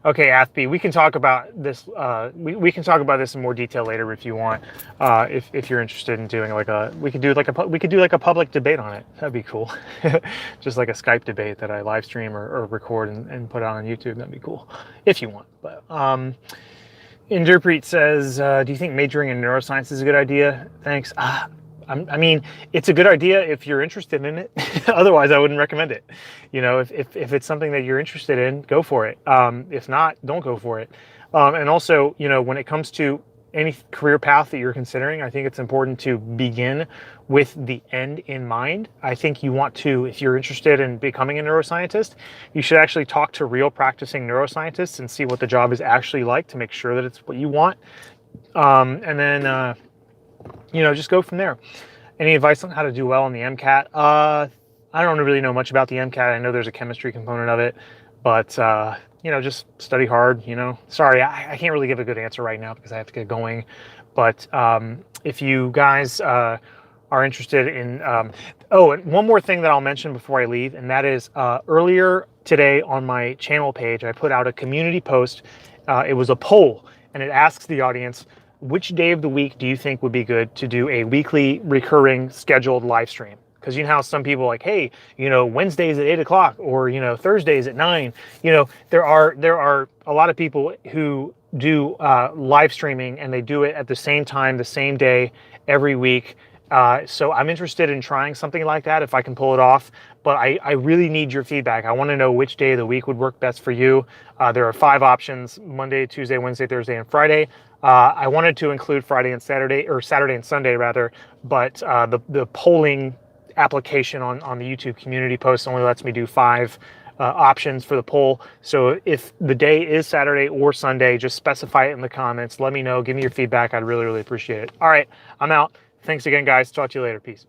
Okay, Athby, we can talk about this. We can talk about this in more detail later if you want. If you're interested in doing we could do like a public debate on it. That'd be cool. Just like a Skype debate that I live stream or record and put out on YouTube. That'd be cool if you want. But Inderpreet says, do you think majoring in neuroscience is a good idea? Thanks. I mean, it's a good idea if you're interested in it. Otherwise, I wouldn't recommend it. If it's something that you're interested in, go for it. If not, don't go for it. And also, when it comes to any career path that you're considering, I think it's important to begin with the end in mind. I think you want to, if you're interested in becoming a neuroscientist, you should actually talk to real practicing neuroscientists and see what the job is actually like to make sure that it's what you want. And then, just go from there. Any advice on how to do well on the Mcat? I don't really know much about the Mcat. I know there's a chemistry component of it, but just study hard. Sorry, I can't really give a good answer right now because I have to get going. But if you guys are interested in, and one more thing that I'll mention before I leave, and that is earlier today on my channel page, I put out a community post. It was a poll, and it asks the audience, which day of the week do you think would be good to do a weekly recurring scheduled live stream? Because you know how some people like, hey, Wednesdays at 8 o'clock or, Thursdays at 9. There are a lot of people who do live streaming and they do it at the same time, the same day, every week. So I'm interested in trying something like that if I can pull it off. But I really need your feedback. I want to know which day of the week would work best for you. There are 5 options: Monday, Tuesday, Wednesday, Thursday, and Friday. I wanted to include Friday and Saturday, or Saturday and Sunday rather, but the polling application on the YouTube community post only lets me do 5 options for the poll. So if the day is Saturday or Sunday, just specify it in the comments. Let me know. Give me your feedback. I'd really, really appreciate it. All right, I'm out. Thanks again, guys. Talk to you later. Peace.